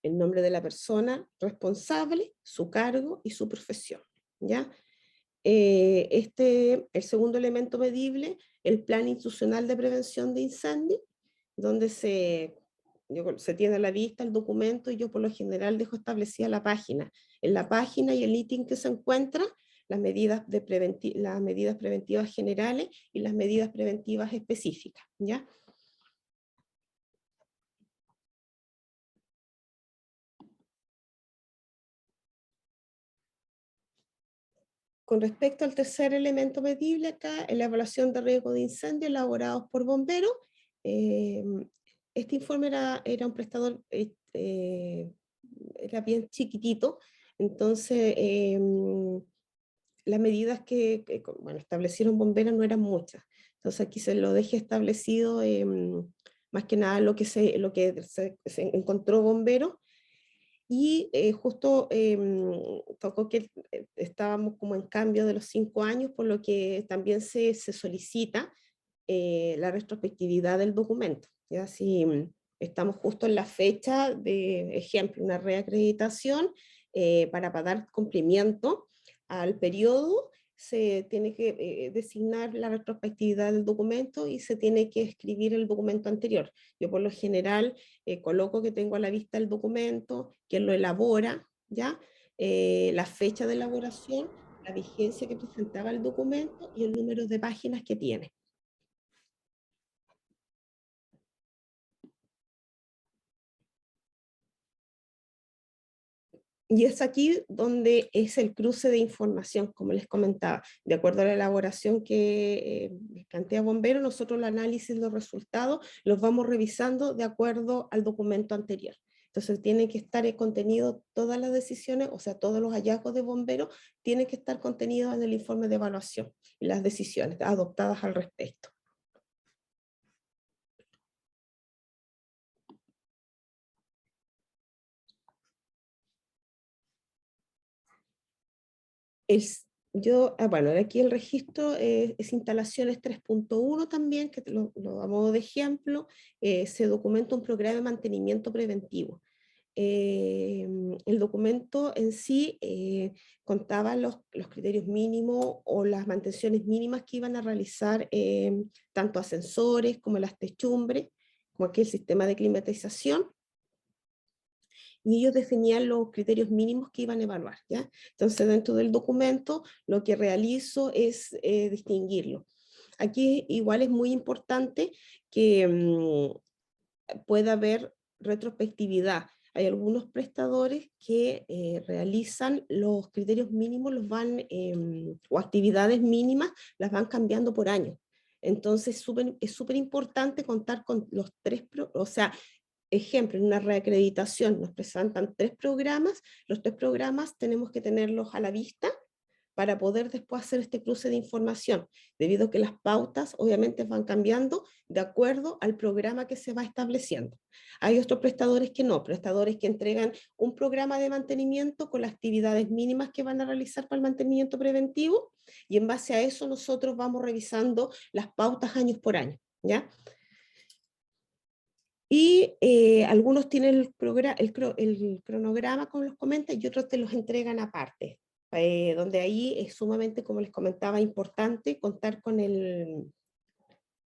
El nombre de la persona responsable, su cargo y su profesión, ¿ya? El segundo elemento medible, el plan institucional de prevención de incendios, donde se tiene a la vista el documento, y yo por lo general dejo establecida la página. En la página y el ítem que se encuentra, las medidas preventivas generales y las medidas preventivas específicas, ¿ya? Con respecto al tercer elemento medible acá, en la evaluación de riesgo de incendio elaborados por bomberos, este informe era un prestador, era bien chiquitito, entonces las medidas que bueno, establecieron bomberos no eran muchas. Entonces aquí se lo dejé establecido, más que nada lo que se encontró bombero. Y justo tocó que estábamos como en cambio de los 5 años, por lo que también se solicita la retrospectividad del documento. ¿Ya? Si estamos justo en la fecha de ejemplo, una reacreditación, para dar cumplimiento al periodo, se tiene que designar la retrospectividad del documento y se tiene que escribir el documento anterior. Yo por lo general coloco que tengo a la vista el documento, quién lo elabora, ¿ya? La fecha de elaboración, la vigencia que presentaba el documento y el número de páginas que tiene. Y es aquí donde es el cruce de información, como les comentaba. De acuerdo a la elaboración que plantea Bombero, nosotros el análisis de los resultados los vamos revisando de acuerdo al documento anterior. Entonces tiene que estar contenido todas las decisiones, o sea, todos los hallazgos de Bombero tienen que estar contenidos en el informe de evaluación y las decisiones adoptadas al respecto. Bueno, aquí el registro es instalaciones 3.1 también, que a modo de ejemplo, se documenta un programa de mantenimiento preventivo. El documento en sí contaba los criterios mínimos o las mantenciones mínimas que iban a realizar tanto ascensores como las techumbres, como aquí el sistema de climatización, y ellos definían los criterios mínimos que iban a evaluar, ¿ya? Entonces, dentro del documento, lo que realizo es distinguirlo. Aquí igual es muy importante que pueda haber retrospectividad. Hay algunos prestadores que realizan los criterios mínimos, o actividades mínimas, las van cambiando por año. Entonces, es súper importante contar con los o sea, ejemplo, en una reacreditación nos presentan 3 programas, los 3 programas tenemos que tenerlos a la vista para poder después hacer este cruce de información, debido a que las pautas obviamente van cambiando de acuerdo al programa que se va estableciendo. Hay otros prestadores que no, prestadores que entregan un programa de mantenimiento con las actividades mínimas que van a realizar para el mantenimiento preventivo, y en base a eso nosotros vamos revisando las pautas años por año, ¿ya? Y algunos tienen el cronograma, como los comenta, y otros te los entregan aparte, donde ahí es sumamente, como les comentaba, importante contar con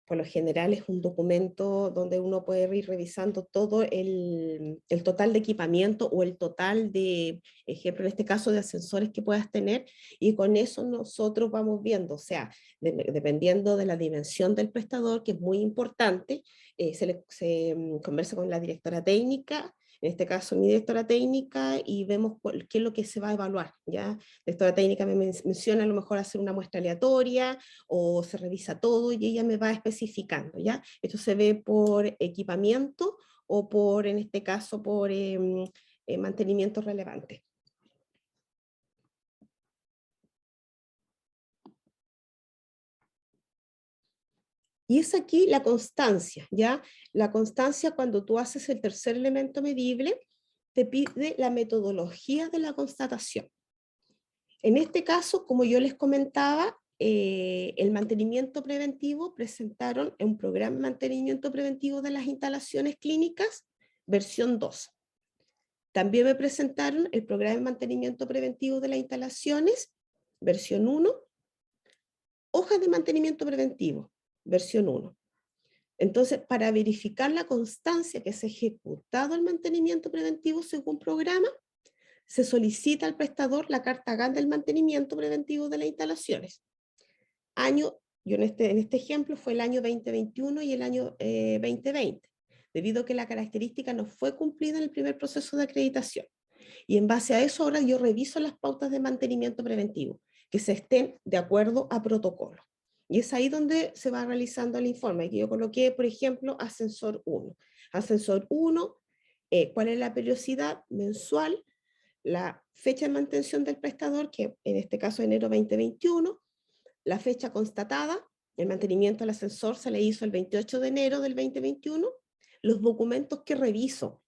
por lo general es un documento donde uno puede ir revisando todo el total de equipamiento o el total de, ejemplo, en este caso de ascensores que puedas tener, y con eso nosotros vamos viendo, o sea, dependiendo de la dimensión del prestador, que es muy importante, se conversa con la directora técnica, en este caso mi directora técnica, y vemos qué es lo que se va a evaluar, ¿ya? La directora técnica me menciona a lo mejor hacer una muestra aleatoria, o se revisa todo y ella me va especificando, ¿ya? Esto se ve por equipamiento o por, en este caso, por mantenimiento relevante. Y es aquí la constancia, ¿ya? La constancia, cuando tú haces el tercer elemento medible, te pide la metodología de la constatación. En este caso, como yo les comentaba, el mantenimiento preventivo presentaron un programa de mantenimiento preventivo de las instalaciones clínicas, versión 2. También me presentaron el programa de mantenimiento preventivo de las instalaciones, versión 1, hojas de mantenimiento preventivo, versión 1. Entonces, para verificar la constancia que se ha ejecutado el mantenimiento preventivo según programa, se solicita al prestador la carta GAN del mantenimiento preventivo de las instalaciones. Yo en este ejemplo fue el año 2021 y el año 2020, debido a que la característica no fue cumplida en el primer proceso de acreditación. Y en base a eso ahora yo reviso las pautas de mantenimiento preventivo. que se estén de acuerdo a protocolo. Y es ahí donde se va realizando el informe. Aquí yo coloqué, por ejemplo, ascensor 1. Ascensor 1, ¿cuál es la periodicidad mensual? La fecha de mantención del prestador, que en este caso enero 2021, la fecha constatada, el mantenimiento del ascensor se le hizo el 28 de enero del 2021, los documentos que reviso.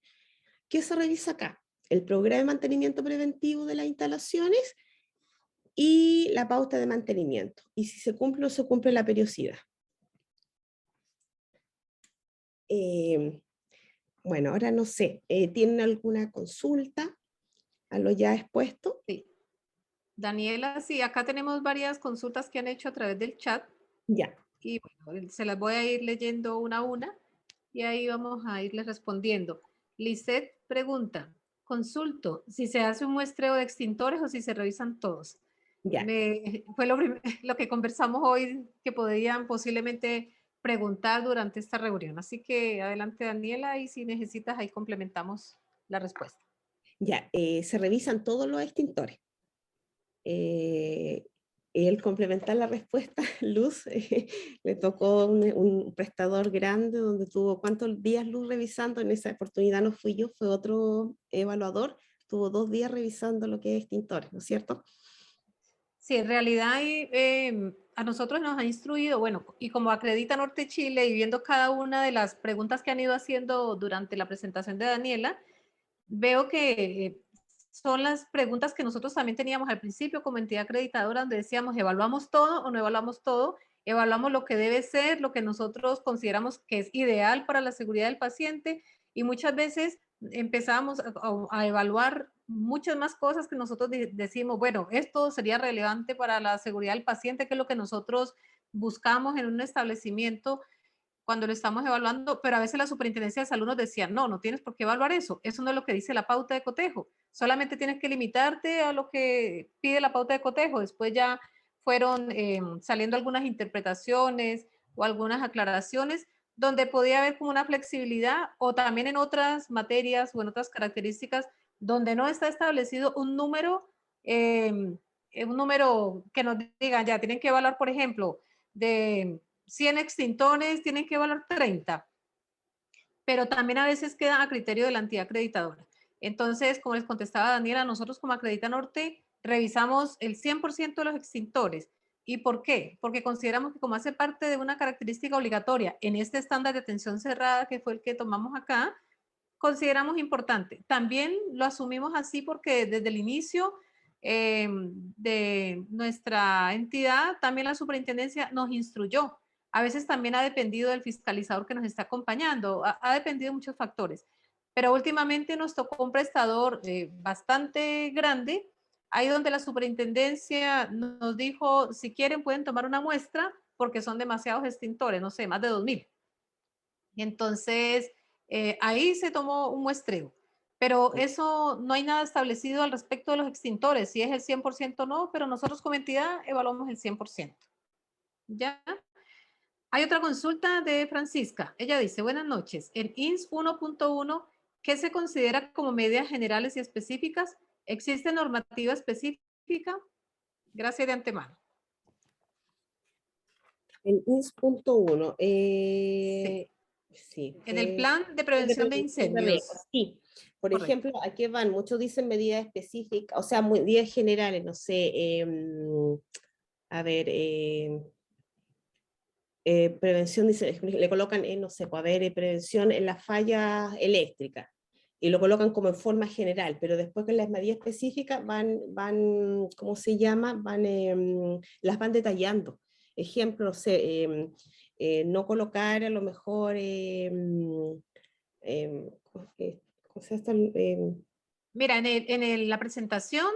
¿Qué se revisa acá? El programa de mantenimiento preventivo de las instalaciones y la pauta de mantenimiento. Y si se cumple o no se cumple la periodicidad. Bueno, ahora no sé, ¿tienen alguna consulta a lo ya expuesto? Sí. Daniela, sí, acá tenemos varias consultas que han hecho a través del chat Ya. y bueno, se las voy a ir leyendo una a una y ahí vamos a irles respondiendo. Lisette pregunta, consulto si se hace un muestreo de extintores o si se revisan todos. Ya. Fue lo que conversamos hoy que podrían posiblemente preguntar durante esta reunión. Así que adelante, Daniela, y si necesitas, ahí complementamos la respuesta. Ya, se revisan todos los extintores. El complementar la respuesta, Luz, le tocó un prestador grande donde tuvo cuántos días Luz revisando. En esa oportunidad no fui yo, fue otro evaluador. Tuvo 2 días revisando lo que es extintores, ¿no es cierto? Sí, en realidad a nosotros nos ha instruido, bueno, y como acredita Norte Chile y viendo cada una de las preguntas que han ido haciendo durante la presentación de Daniela, veo que son las preguntas que nosotros también teníamos al principio como entidad acreditadora, donde decíamos, ¿evaluamos todo o no evaluamos todo? Evaluamos lo que debe ser, lo que nosotros consideramos que es ideal para la seguridad del paciente y muchas veces empezamos a evaluar muchas más cosas que nosotros decimos, bueno, esto sería relevante para la seguridad del paciente, que es lo que nosotros buscamos en un establecimiento cuando lo estamos evaluando, pero a veces la superintendencia de salud nos decía, no, no tienes por qué evaluar eso no es lo que dice la pauta de cotejo, solamente tienes que limitarte a lo que pide la pauta de cotejo, después ya fueron saliendo algunas interpretaciones o algunas aclaraciones donde podía haber como una flexibilidad o también en otras materias o en otras características donde no está establecido un número que nos digan, ya tienen que evaluar, por ejemplo, de 100 extintores, tienen que evaluar 30, pero también a veces queda a criterio de la entidad acreditadora. Entonces, como les contestaba Daniela, nosotros como Acredita Norte revisamos el 100% de los extintores. ¿Y por qué? Porque consideramos que como hace parte de una característica obligatoria en este estándar de atención cerrada que fue el que tomamos acá, consideramos importante. También lo asumimos así porque desde el inicio de nuestra entidad, también la superintendencia nos instruyó. A veces también ha dependido del fiscalizador que nos está acompañando, ha dependido de muchos factores. Pero últimamente nos tocó un prestador bastante grande, ahí donde la superintendencia nos dijo, si quieren pueden tomar una muestra porque son demasiados extintores, no sé, más de 2000. Y entonces, ahí se tomó un muestreo, pero eso no hay nada establecido al respecto de los extintores, si es el 100% o no, pero nosotros como entidad evaluamos el 100%. ¿Ya? Hay otra consulta de Francisca. Ella dice, buenas noches. En INS 1.1, ¿qué se considera como medidas generales y específicas? ¿Existe normativa específica? Gracias de antemano. El INS.1. Sí. Sí. En el plan de prevención de incendios. Sí. Por Correcto. ejemplo, aquí van, muchos dicen medidas específicas, o sea, medidas generales, no sé, a ver, prevención, dice, le colocan, no sé, pues, a ver, prevención en las fallas eléctricas, y lo colocan como en forma general, pero después con las medidas específicas van, ¿cómo se llama? Las van detallando. Ejemplo, no sé, no colocar a lo mejor, ¿cómo se llama? Mira, la presentación,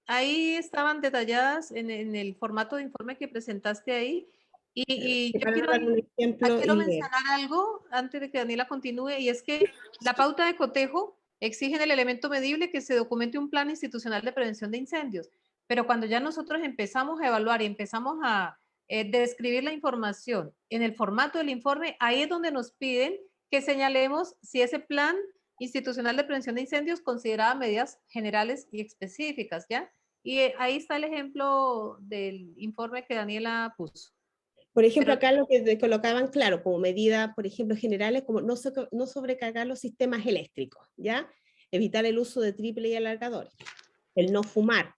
ahí estaban detalladas en el formato de informe que presentaste ahí. Y yo Para dar un ejemplo quiero y leer. mencionar algo antes de que Daniela continúe, y es que la pauta de cotejo exige en el elemento medible que se documente un plan institucional de prevención de incendios. Pero cuando ya nosotros empezamos a evaluar y empezamos a describir la información en el formato del informe, ahí es donde nos piden que señalemos si ese plan institucional de prevención de incendios consideraba medidas generales y específicas, ¿ya? Y ahí está el ejemplo del informe que Daniela puso. Por ejemplo, Pero acá lo que colocaban, claro, como medidas, por ejemplo, generales, como no sobrecargar los sistemas eléctricos, ¿ya? Evitar el uso de triple y alargadores, el no fumar,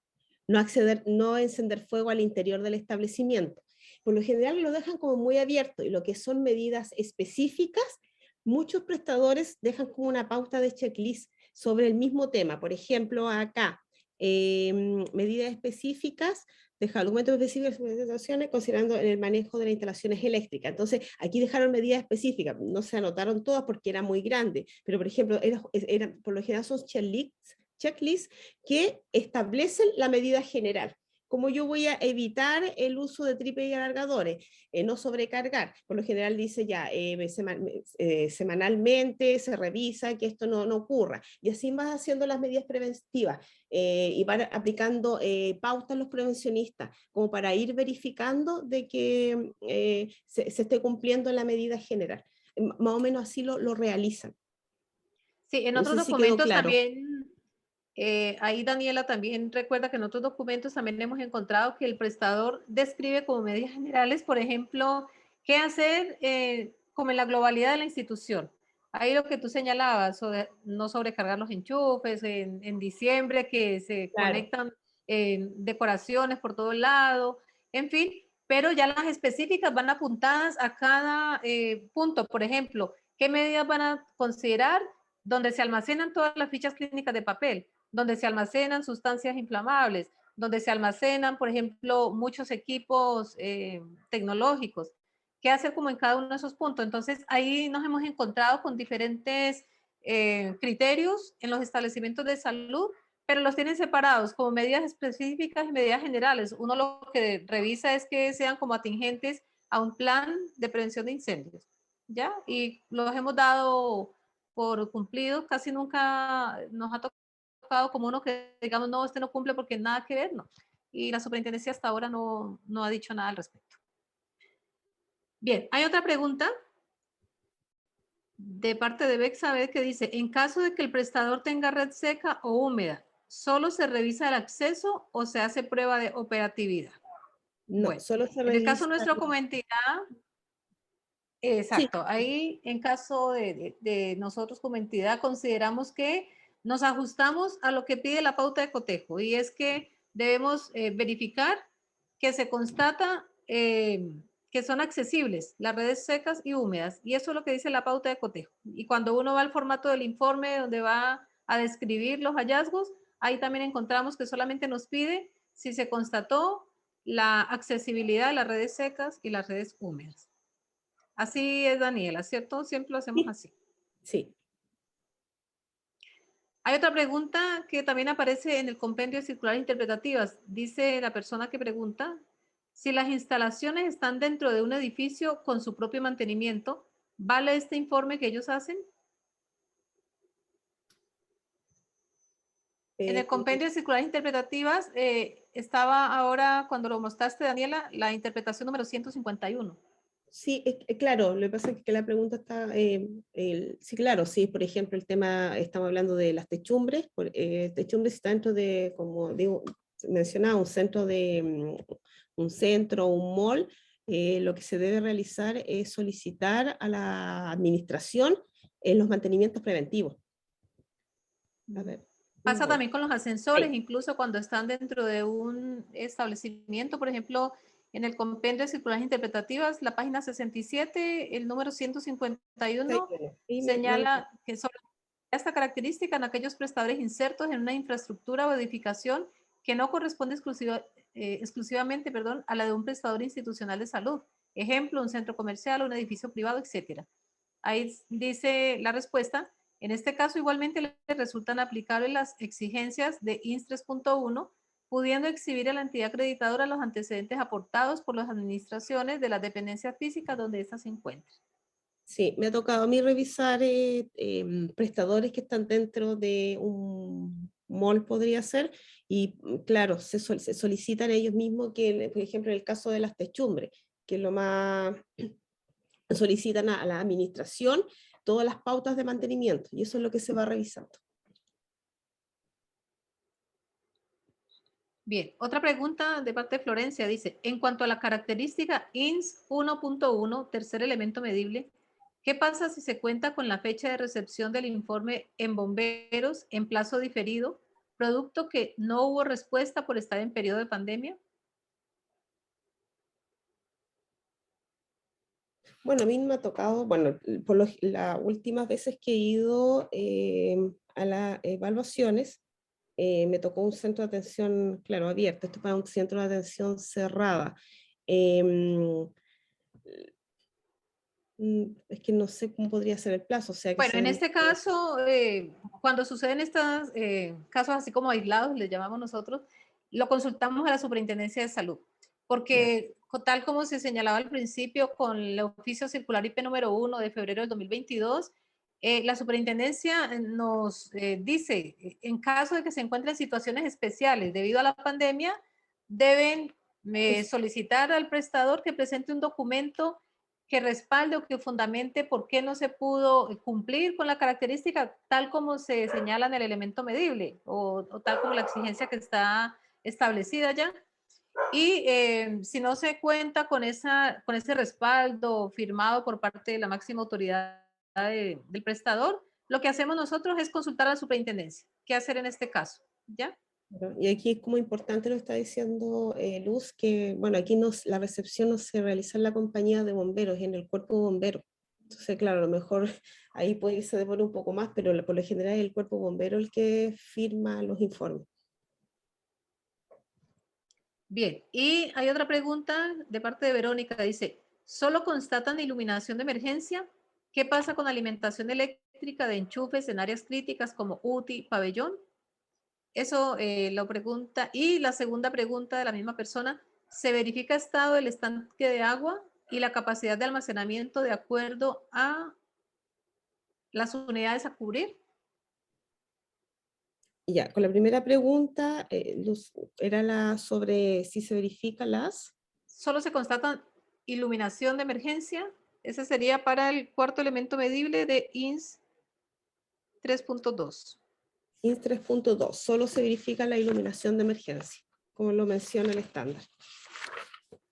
no encender fuego al interior del establecimiento. Por lo general lo dejan como muy abierto y lo que son medidas específicas, muchos prestadores dejan como una pauta de checklist sobre el mismo tema. Por ejemplo, acá, medidas específicas, dejar documentos específicos de situaciones considerando el manejo de las instalaciones eléctricas. Entonces, aquí dejaron medidas específicas, no se anotaron todas porque era muy grande, pero por ejemplo, por lo general son checklists que establecen la medida general. Como yo voy a evitar el uso de triple y alargadores, no sobrecargar. Por lo general dice ya, semanalmente se revisa que esto no ocurra. Y así vas haciendo las medidas preventivas y van aplicando pautas los prevencionistas, como para ir verificando de que se esté cumpliendo la medida general. Más o menos así lo realizan. sí, en No otros sé si quedó documentos claro. también, ahí Daniela también recuerda que en otros documentos también hemos encontrado que el prestador describe como medidas generales, por ejemplo, qué hacer como en la globalidad de la institución. Ahí lo que tú señalabas, no sobrecargar los enchufes, en diciembre que se Claro. conectan decoraciones por todo lado, en fin, pero ya las específicas van apuntadas a cada punto. Por ejemplo, ¿qué medidas van a considerar donde se almacenan todas las fichas clínicas de papel, donde se almacenan sustancias inflamables, donde se almacenan, por ejemplo, muchos equipos tecnológicos? ¿Qué hacer como en cada uno de esos puntos? Entonces, ahí nos hemos encontrado con diferentes criterios en los establecimientos de salud, pero los tienen separados como medidas específicas y medidas generales. Uno lo que revisa es que sean como atingentes a un plan de prevención de incendios, ¿ya? Y los hemos dado por cumplido, casi nunca nos ha tocado como uno que digamos, no, este no cumple porque nada que ver, no. Y la superintendencia hasta ahora no ha dicho nada al respecto. Bien, hay otra pregunta de parte de Bexabe que dice, en caso de que el prestador tenga red seca o húmeda, ¿solo se revisa el acceso o se hace prueba de operatividad? No, Bueno, solo se en el caso revisa. nuestro como entidad, Sí, exacto, ahí en caso de nosotros como entidad consideramos que nos ajustamos a lo que pide la pauta de cotejo y es que debemos verificar que se constata que son accesibles las redes secas y húmedas y eso es lo que dice la pauta de cotejo. Y cuando uno va al formato del informe donde va a describir los hallazgos, ahí también encontramos que solamente nos pide si se constató la accesibilidad de las redes secas y las redes húmedas. Así es, Daniela, ¿cierto? Siempre lo hacemos sí, así. sí. Hay otra pregunta que también aparece en el compendio de circulares interpretativas. Dice la persona que pregunta, si las instalaciones están dentro de un edificio con su propio mantenimiento, ¿vale este informe que ellos hacen? En el compendio de circulares interpretativas estaba ahora, cuando lo mostraste, Daniela, la interpretación número 151. Sí, claro, lo que pasa es que la pregunta está, sí, claro, sí, por ejemplo, el tema, estamos hablando de las techumbres, techumbres está dentro de, como digo, mencionaba, un centro, un mall, lo que se debe realizar es solicitar a la administración los mantenimientos preventivos. A ver, Pasa voy. también con los ascensores, Ahí. incluso cuando están dentro de un establecimiento, por ejemplo, en el compendio de circulares interpretativas, la página 67, el número 151, Sí, señala que sobre esta característica en aquellos prestadores insertos en una infraestructura o edificación que no corresponde exclusivamente a la de un prestador institucional de salud. Ejemplo, un centro comercial, un edificio privado, etcétera. Ahí dice la respuesta. En este caso, igualmente le resultan aplicables las exigencias de INS 3.1, pudiendo exhibir a la entidad acreditadora los antecedentes aportados por las administraciones de las dependencias físicas donde ésta se encuentra. Sí, me ha tocado a mí revisar prestadores que están dentro de un mall, podría ser, y claro, se solicitan ellos mismos que, por ejemplo, en el caso de las techumbres, que es lo más, solicitan a la administración todas las pautas de mantenimiento, y eso es lo que se va revisando. Bien, otra pregunta de parte de Florencia dice, en cuanto a la característica INS 1.1, tercer elemento medible, ¿qué pasa si se cuenta con la fecha de recepción del informe en bomberos en plazo diferido, producto que no hubo respuesta por estar en periodo de pandemia? Bueno, a mí me ha tocado, bueno, las últimas veces que he ido a las evaluaciones, me tocó un centro de atención, claro, abierto, esto es para un centro de atención cerrada. Em, es que no sé cómo podría ser el plazo, o sea que Bueno, se en den... este caso, cuando suceden estos casos así como aislados, les llamamos nosotros, lo consultamos a la Superintendencia de Salud, Ya, porque tal como se señalaba al principio con el oficio circular IP número 1 de febrero del 2022, la Superintendencia nos dice, en caso de que se encuentren situaciones especiales debido a la pandemia, deben solicitar al prestador que presente un documento que respalde o que fundamente por qué no se pudo cumplir con la característica tal como se señala en el elemento medible o tal como la exigencia que está establecida ya. Y si no se cuenta con, con ese respaldo firmado por parte de la máxima autoridad del prestador, lo que hacemos nosotros es consultar a la superintendencia. ¿Qué hacer en este caso? ¿Ya? claro. Y aquí es como importante lo está diciendo Luz, que bueno, aquí la recepción no se realiza en la compañía de bomberos, en el cuerpo de bomberos. Entonces, claro, a lo mejor ahí puede que se demore un poco más, pero por lo general es el cuerpo bombero el que firma los informes. Bien, y hay otra pregunta de parte de Verónica. Dice, ¿solo constatan iluminación de emergencia? ¿Qué pasa con alimentación eléctrica de enchufes en áreas críticas como UTI, pabellón? Eso lo pregunta. Y la segunda pregunta de la misma persona, ¿se verifica estado del estanque de agua y la capacidad de almacenamiento de acuerdo a las unidades a cubrir? Y ya, con la primera pregunta, Luz, era la sobre si se verifican las Solo se constata iluminación de emergencia. Ese sería para el cuarto elemento medible de INS 3.2. INS 3.2, solo se verifica la iluminación de emergencia, como lo menciona el estándar.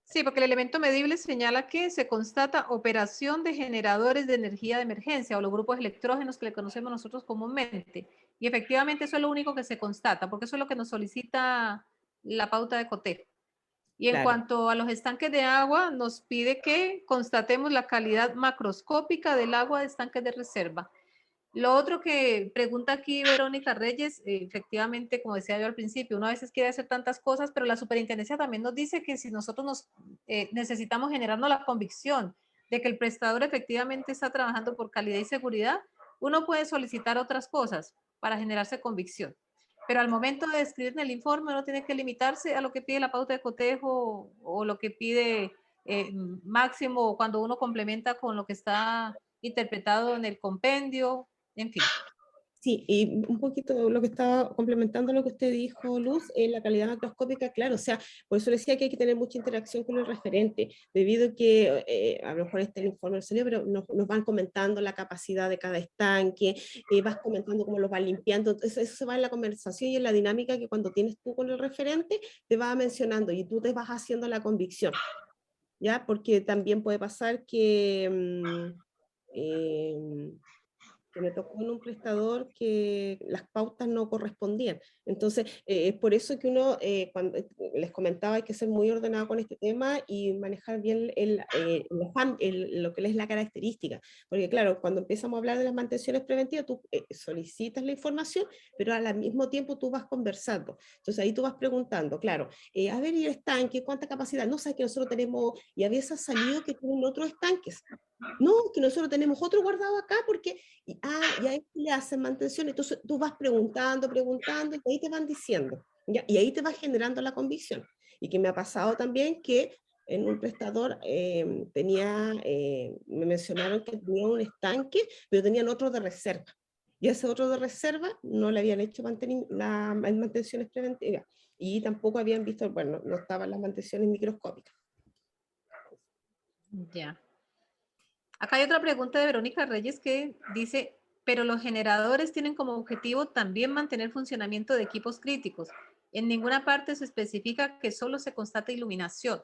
Sí, porque el elemento medible señala que se constata operación de generadores de energía de emergencia o los grupos electrógenos que le conocemos nosotros comúnmente. Y efectivamente eso es lo único que se constata, porque eso es lo que nos solicita la pauta de cotejo. Y en Claro. cuanto a los estanques de agua, nos pide que constatemos la calidad macroscópica del agua de estanques de reserva. Lo otro que pregunta aquí Verónica Reyes, efectivamente, como decía yo al principio, uno a veces quiere hacer tantas cosas, pero la superintendencia también nos dice que si nosotros necesitamos generarnos la convicción de que el prestador efectivamente está trabajando por calidad y seguridad, uno puede solicitar otras cosas para generarse convicción. Pero al momento de escribir en el informe, uno tiene que limitarse a lo que pide la pauta de cotejo o lo que pide máximo cuando uno complementa con lo que está interpretado en el compendio, en fin. Sí, y un poquito lo que estaba complementando lo que usted dijo, Luz, la calidad macroscópica, claro, o sea, por eso decía que hay que tener mucha interacción con el referente, debido a que a lo mejor está el informe del sonido, pero nos van comentando la capacidad de cada estanque, vas comentando cómo los van limpiando, entonces eso se va en la conversación y en la dinámica que cuando tienes tú con el referente, te va mencionando y tú te vas haciendo la convicción, ¿ya? Porque también puede pasar que me tocó en un prestador que las pautas no correspondían. Entonces, es por eso que uno, cuando les comentaba, hay que ser muy ordenado con este tema y manejar bien lo que es la característica. Porque claro, cuando empezamos a hablar de las mantenciones preventivas, tú solicitas la información, pero al mismo tiempo tú vas conversando. Entonces ahí tú vas preguntando, claro, a ver, ¿y el estanque? ¿Cuánta capacidad? No, sabes que nosotros tenemos, y había salido que tienen otros estanques. No, que nosotros tenemos otro guardado acá porque, y ahí le hacen mantención, entonces tú vas preguntando, preguntando, y ahí te van diciendo, ¿ya? Y ahí te va generando la convicción. Y que me ha pasado también que en un prestador me mencionaron que tenía un estanque, pero tenían otro de reserva. Y ese otro de reserva no le habían hecho mantenciones preventivas. Y tampoco habían visto, bueno, no estaban las mantenciones microscópicas. Ya. Acá hay otra pregunta de Verónica Reyes que dice, pero los generadores tienen como objetivo también mantener funcionamiento de equipos críticos. En ninguna parte se especifica que solo se constata iluminación.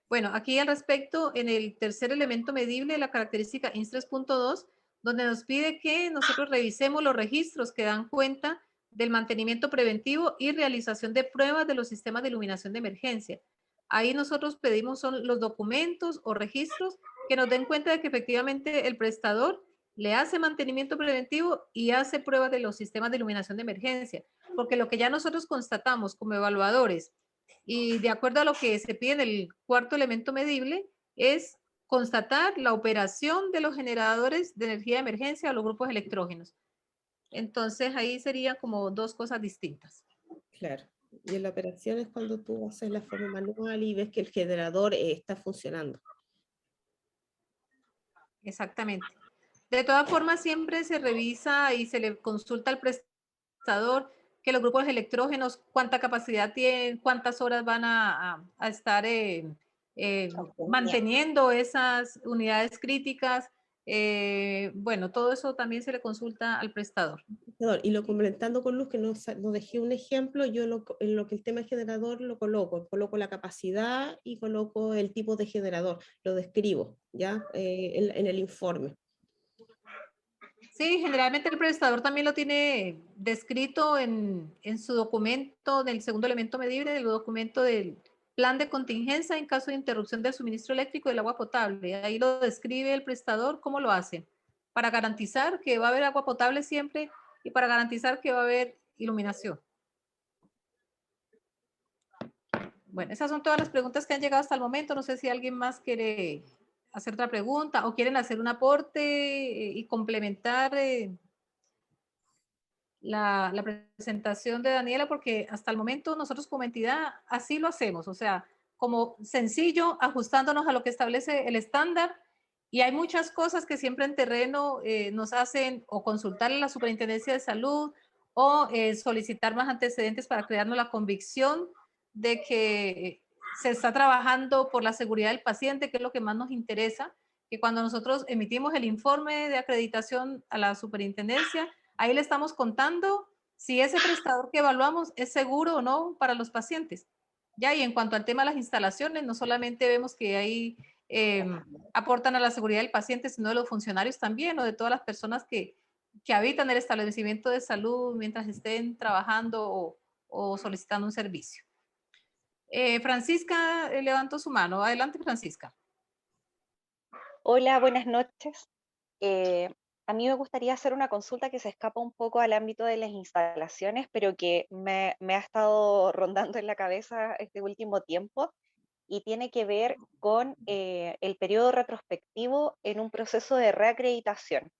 Bueno, aquí al respecto, en el tercer elemento medible, la característica INS 3.2, donde nos pide que nosotros revisemos los registros que dan cuenta del mantenimiento preventivo y realización de pruebas de los sistemas de iluminación de emergencia. Ahí nosotros pedimos son los documentos o registros que nos den cuenta de que efectivamente el prestador le hace mantenimiento preventivo y hace pruebas de los sistemas de iluminación de emergencia, porque lo que ya nosotros constatamos como evaluadores y de acuerdo a lo que se pide en el cuarto elemento medible, es constatar la operación de los generadores de energía de emergencia o los grupos electrógenos. Entonces ahí serían como dos cosas distintas. Claro. Y en la operación es cuando tú haces la forma manual y ves que el generador está funcionando. Exactamente. De todas formas, siempre se revisa y se le consulta al prestador que los grupos electrógenos, cuánta capacidad tienen, cuántas horas van a estar manteniendo esas unidades críticas. Bueno, todo eso también se le consulta al prestador. Y lo complementando con Luz, que nos dejé un ejemplo, yo en lo que el tema generador lo coloco la capacidad y coloco el tipo de generador, lo describo, ¿ya? En el informe. Sí, generalmente el prestador también lo tiene descrito en su documento del segundo elemento medible, del documento del plan de contingencia en caso de interrupción del suministro eléctrico y del agua potable. Ahí lo describe el prestador cómo lo hace, para garantizar que va a haber agua potable siempre y para garantizar que va a haber iluminación. Bueno, esas son todas las preguntas que han llegado hasta el momento. No sé si alguien más quiere hacer otra pregunta o quieren hacer un aporte y complementar la presentación de Daniela, porque hasta el momento nosotros como entidad así lo hacemos, o sea, como sencillo, ajustándonos a lo que establece el estándar, y hay muchas cosas que siempre en terreno nos hacen o consultar a la Superintendencia de Salud o solicitar más antecedentes para crearnos la convicción de que se está trabajando por la seguridad del paciente, que es lo que más nos interesa, que cuando nosotros emitimos el informe de acreditación a la Superintendencia, ahí le estamos contando si ese prestador que evaluamos es seguro o no para los pacientes. Ya, y en cuanto al tema de las instalaciones, no solamente vemos que ahí aportan a la seguridad del paciente, sino de los funcionarios también, o de todas las personas que habitan el establecimiento de salud mientras estén trabajando o solicitando un servicio. Francisca levantó su mano. Adelante, Francisca. Hola, buenas noches. A mí me gustaría hacer una consulta que se escapa un poco al ámbito de las instalaciones, pero que me ha estado rondando en la cabeza este último tiempo y tiene que ver con el periodo retrospectivo en un proceso de reacreditación.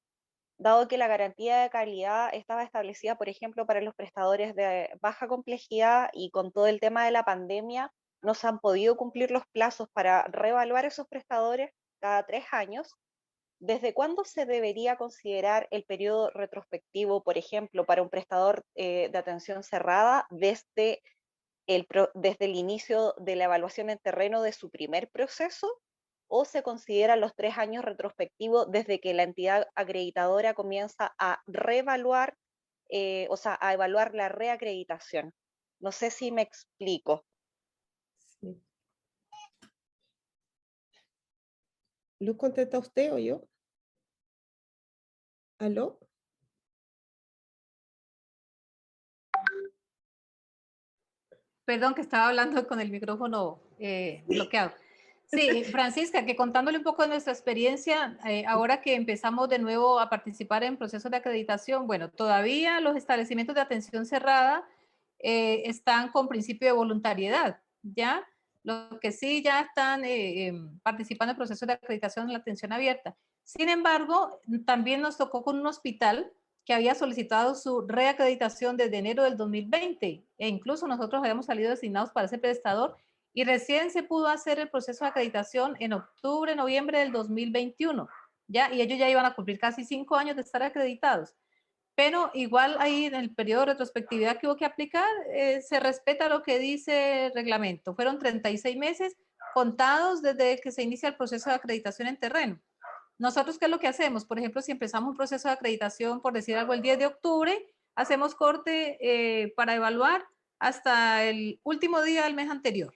Dado que la garantía de calidad estaba establecida, por ejemplo, para los prestadores de baja complejidad y con todo el tema de la pandemia, no se han podido cumplir los plazos para reevaluar esos prestadores cada 3 años. ¿Desde cuándo se debería considerar el periodo retrospectivo, por ejemplo, para un prestador de atención cerrada desde el inicio de la evaluación en terreno de su primer proceso? ¿O se consideran los 3 años retrospectivos desde que la entidad acreditadora comienza a reevaluar, o sea, a evaluar la reacreditación? No sé si me explico. Sí. ¿Luz contesta usted o yo? ¿Aló? Perdón, que estaba hablando con el micrófono bloqueado. Sí, Francisca, que contándole un poco de nuestra experiencia, ahora que empezamos de nuevo a participar en procesos de acreditación, bueno, todavía los establecimientos de atención cerrada están con principio de voluntariedad, ¿ya? Lo que sí ya están participando en procesos de acreditación en la atención abierta. Sin embargo, también nos tocó con un hospital que había solicitado su reacreditación desde enero del 2020 e incluso nosotros habíamos salido designados para ese prestador y recién se pudo hacer el proceso de acreditación en octubre, noviembre del 2021, ¿ya? Y ellos ya iban a cumplir casi 5 años de estar acreditados. Pero igual ahí en el periodo de retrospectividad que hubo que aplicar, se respeta lo que dice el reglamento. Fueron 36 meses contados desde que se inicia el proceso de acreditación en terreno. Nosotros, ¿qué es lo que hacemos? Por ejemplo, si empezamos un proceso de acreditación, por decir algo, el 10 de octubre, hacemos corte para evaluar hasta el último día del mes anterior.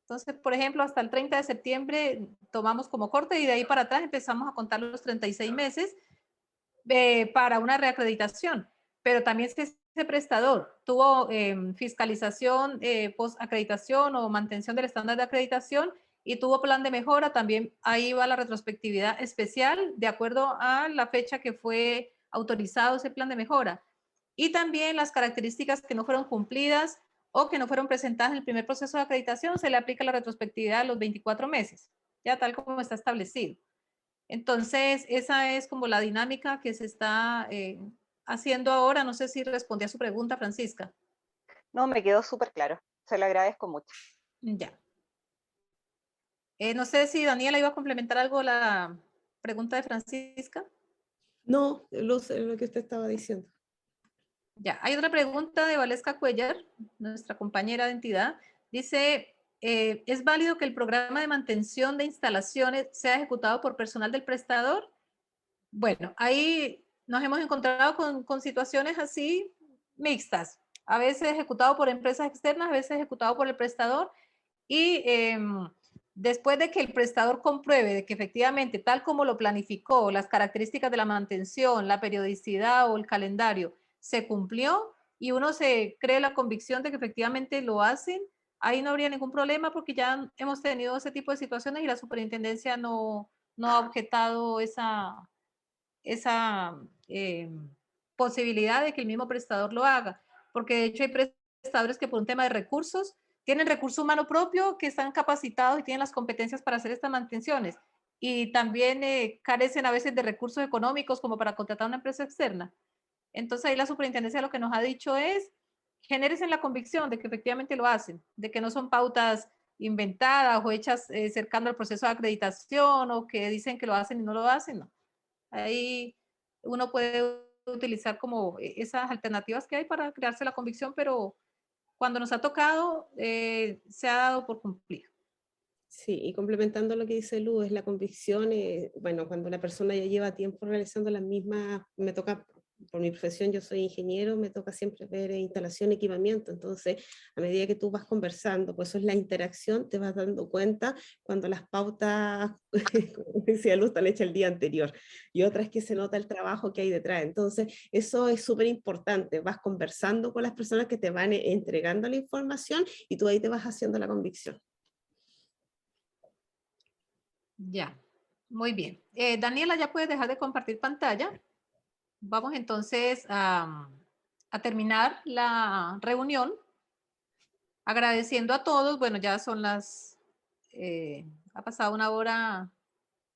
Entonces, por ejemplo, hasta el 30 de septiembre tomamos como corte y de ahí para atrás empezamos a contar los 36 meses para una reacreditación. Pero también si ese prestador tuvo fiscalización post-acreditación o mantención del estándar de acreditación y tuvo plan de mejora, también ahí va la retrospectividad especial de acuerdo a la fecha que fue autorizado ese plan de mejora. Y también las características que no fueron cumplidas o que no fueron presentadas en el primer proceso de acreditación, se le aplica la retrospectividad a los 24 meses, ya tal como está establecido. Entonces, esa es como la dinámica que se está haciendo ahora. No sé si respondí a su pregunta, Francisca. No, me quedó súper claro. Se lo agradezco mucho. Ya. No sé si Daniela iba a complementar algo la pregunta de Francisca. No, lo que usted estaba diciendo. Ya, hay otra pregunta de Valesca Cuellar, nuestra compañera de entidad. Dice, ¿es válido que el programa de mantención de instalaciones sea ejecutado por personal del prestador? Bueno, ahí nos hemos encontrado con situaciones así mixtas. A veces ejecutado por empresas externas, a veces ejecutado por el prestador. Y después de que el prestador compruebe de que efectivamente, tal como lo planificó, las características de la mantención, la periodicidad o el calendario se cumplió y uno se cree la convicción de que efectivamente lo hacen, ahí no habría ningún problema porque ya hemos tenido ese tipo de situaciones y la superintendencia no ha objetado esa posibilidad de que el mismo prestador lo haga. Porque de hecho hay prestadores que por un tema de recursos tienen recurso humano propio, que están capacitados y tienen las competencias para hacer estas mantenciones. Y también carecen a veces de recursos económicos como para contratar una empresa externa. Entonces ahí la superintendencia lo que nos ha dicho es, genéresen la convicción de que efectivamente lo hacen, de que no son pautas inventadas o hechas cercano al proceso de acreditación o que dicen que lo hacen y no lo hacen, no. Ahí uno puede utilizar como esas alternativas que hay para crearse la convicción, pero cuando nos ha tocado, se ha dado por cumplir. Sí, y complementando lo que dice Lu, es la convicción, bueno, cuando la persona ya lleva tiempo realizando las mismas, me toca, por mi profesión, yo soy ingeniero, me toca siempre ver instalación, equipamiento, entonces a medida que tú vas conversando, pues eso es la interacción, te vas dando cuenta cuando las pautas, como decía Lu, están hechas el día anterior, y otra es que se nota el trabajo que hay detrás, entonces eso es súper importante, vas conversando con las personas que te van entregando la información y tú ahí te vas haciendo la convicción. Ya, muy bien. Daniela, ya puedes dejar de compartir pantalla. Vamos entonces a terminar la reunión agradeciendo a todos. Bueno, ya son ha pasado una hora,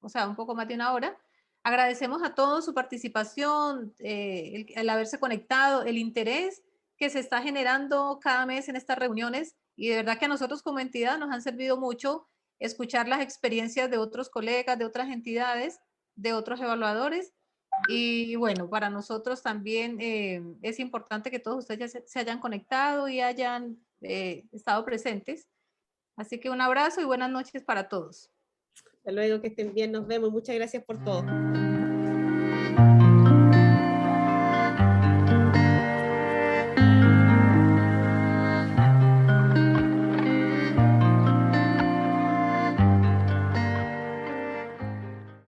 o sea, un poco más de una hora. Agradecemos a todos su participación, el haberse conectado, el interés que se está generando cada mes en estas reuniones y de verdad que a nosotros como entidad nos han servido mucho escuchar las experiencias de otros colegas, de otras entidades, de otros evaluadores y bueno, para nosotros también es importante que todos ustedes ya se hayan conectado y hayan estado presentes. Así que un abrazo y buenas noches para todos. Hasta luego, que estén bien, nos vemos. Muchas gracias por todo.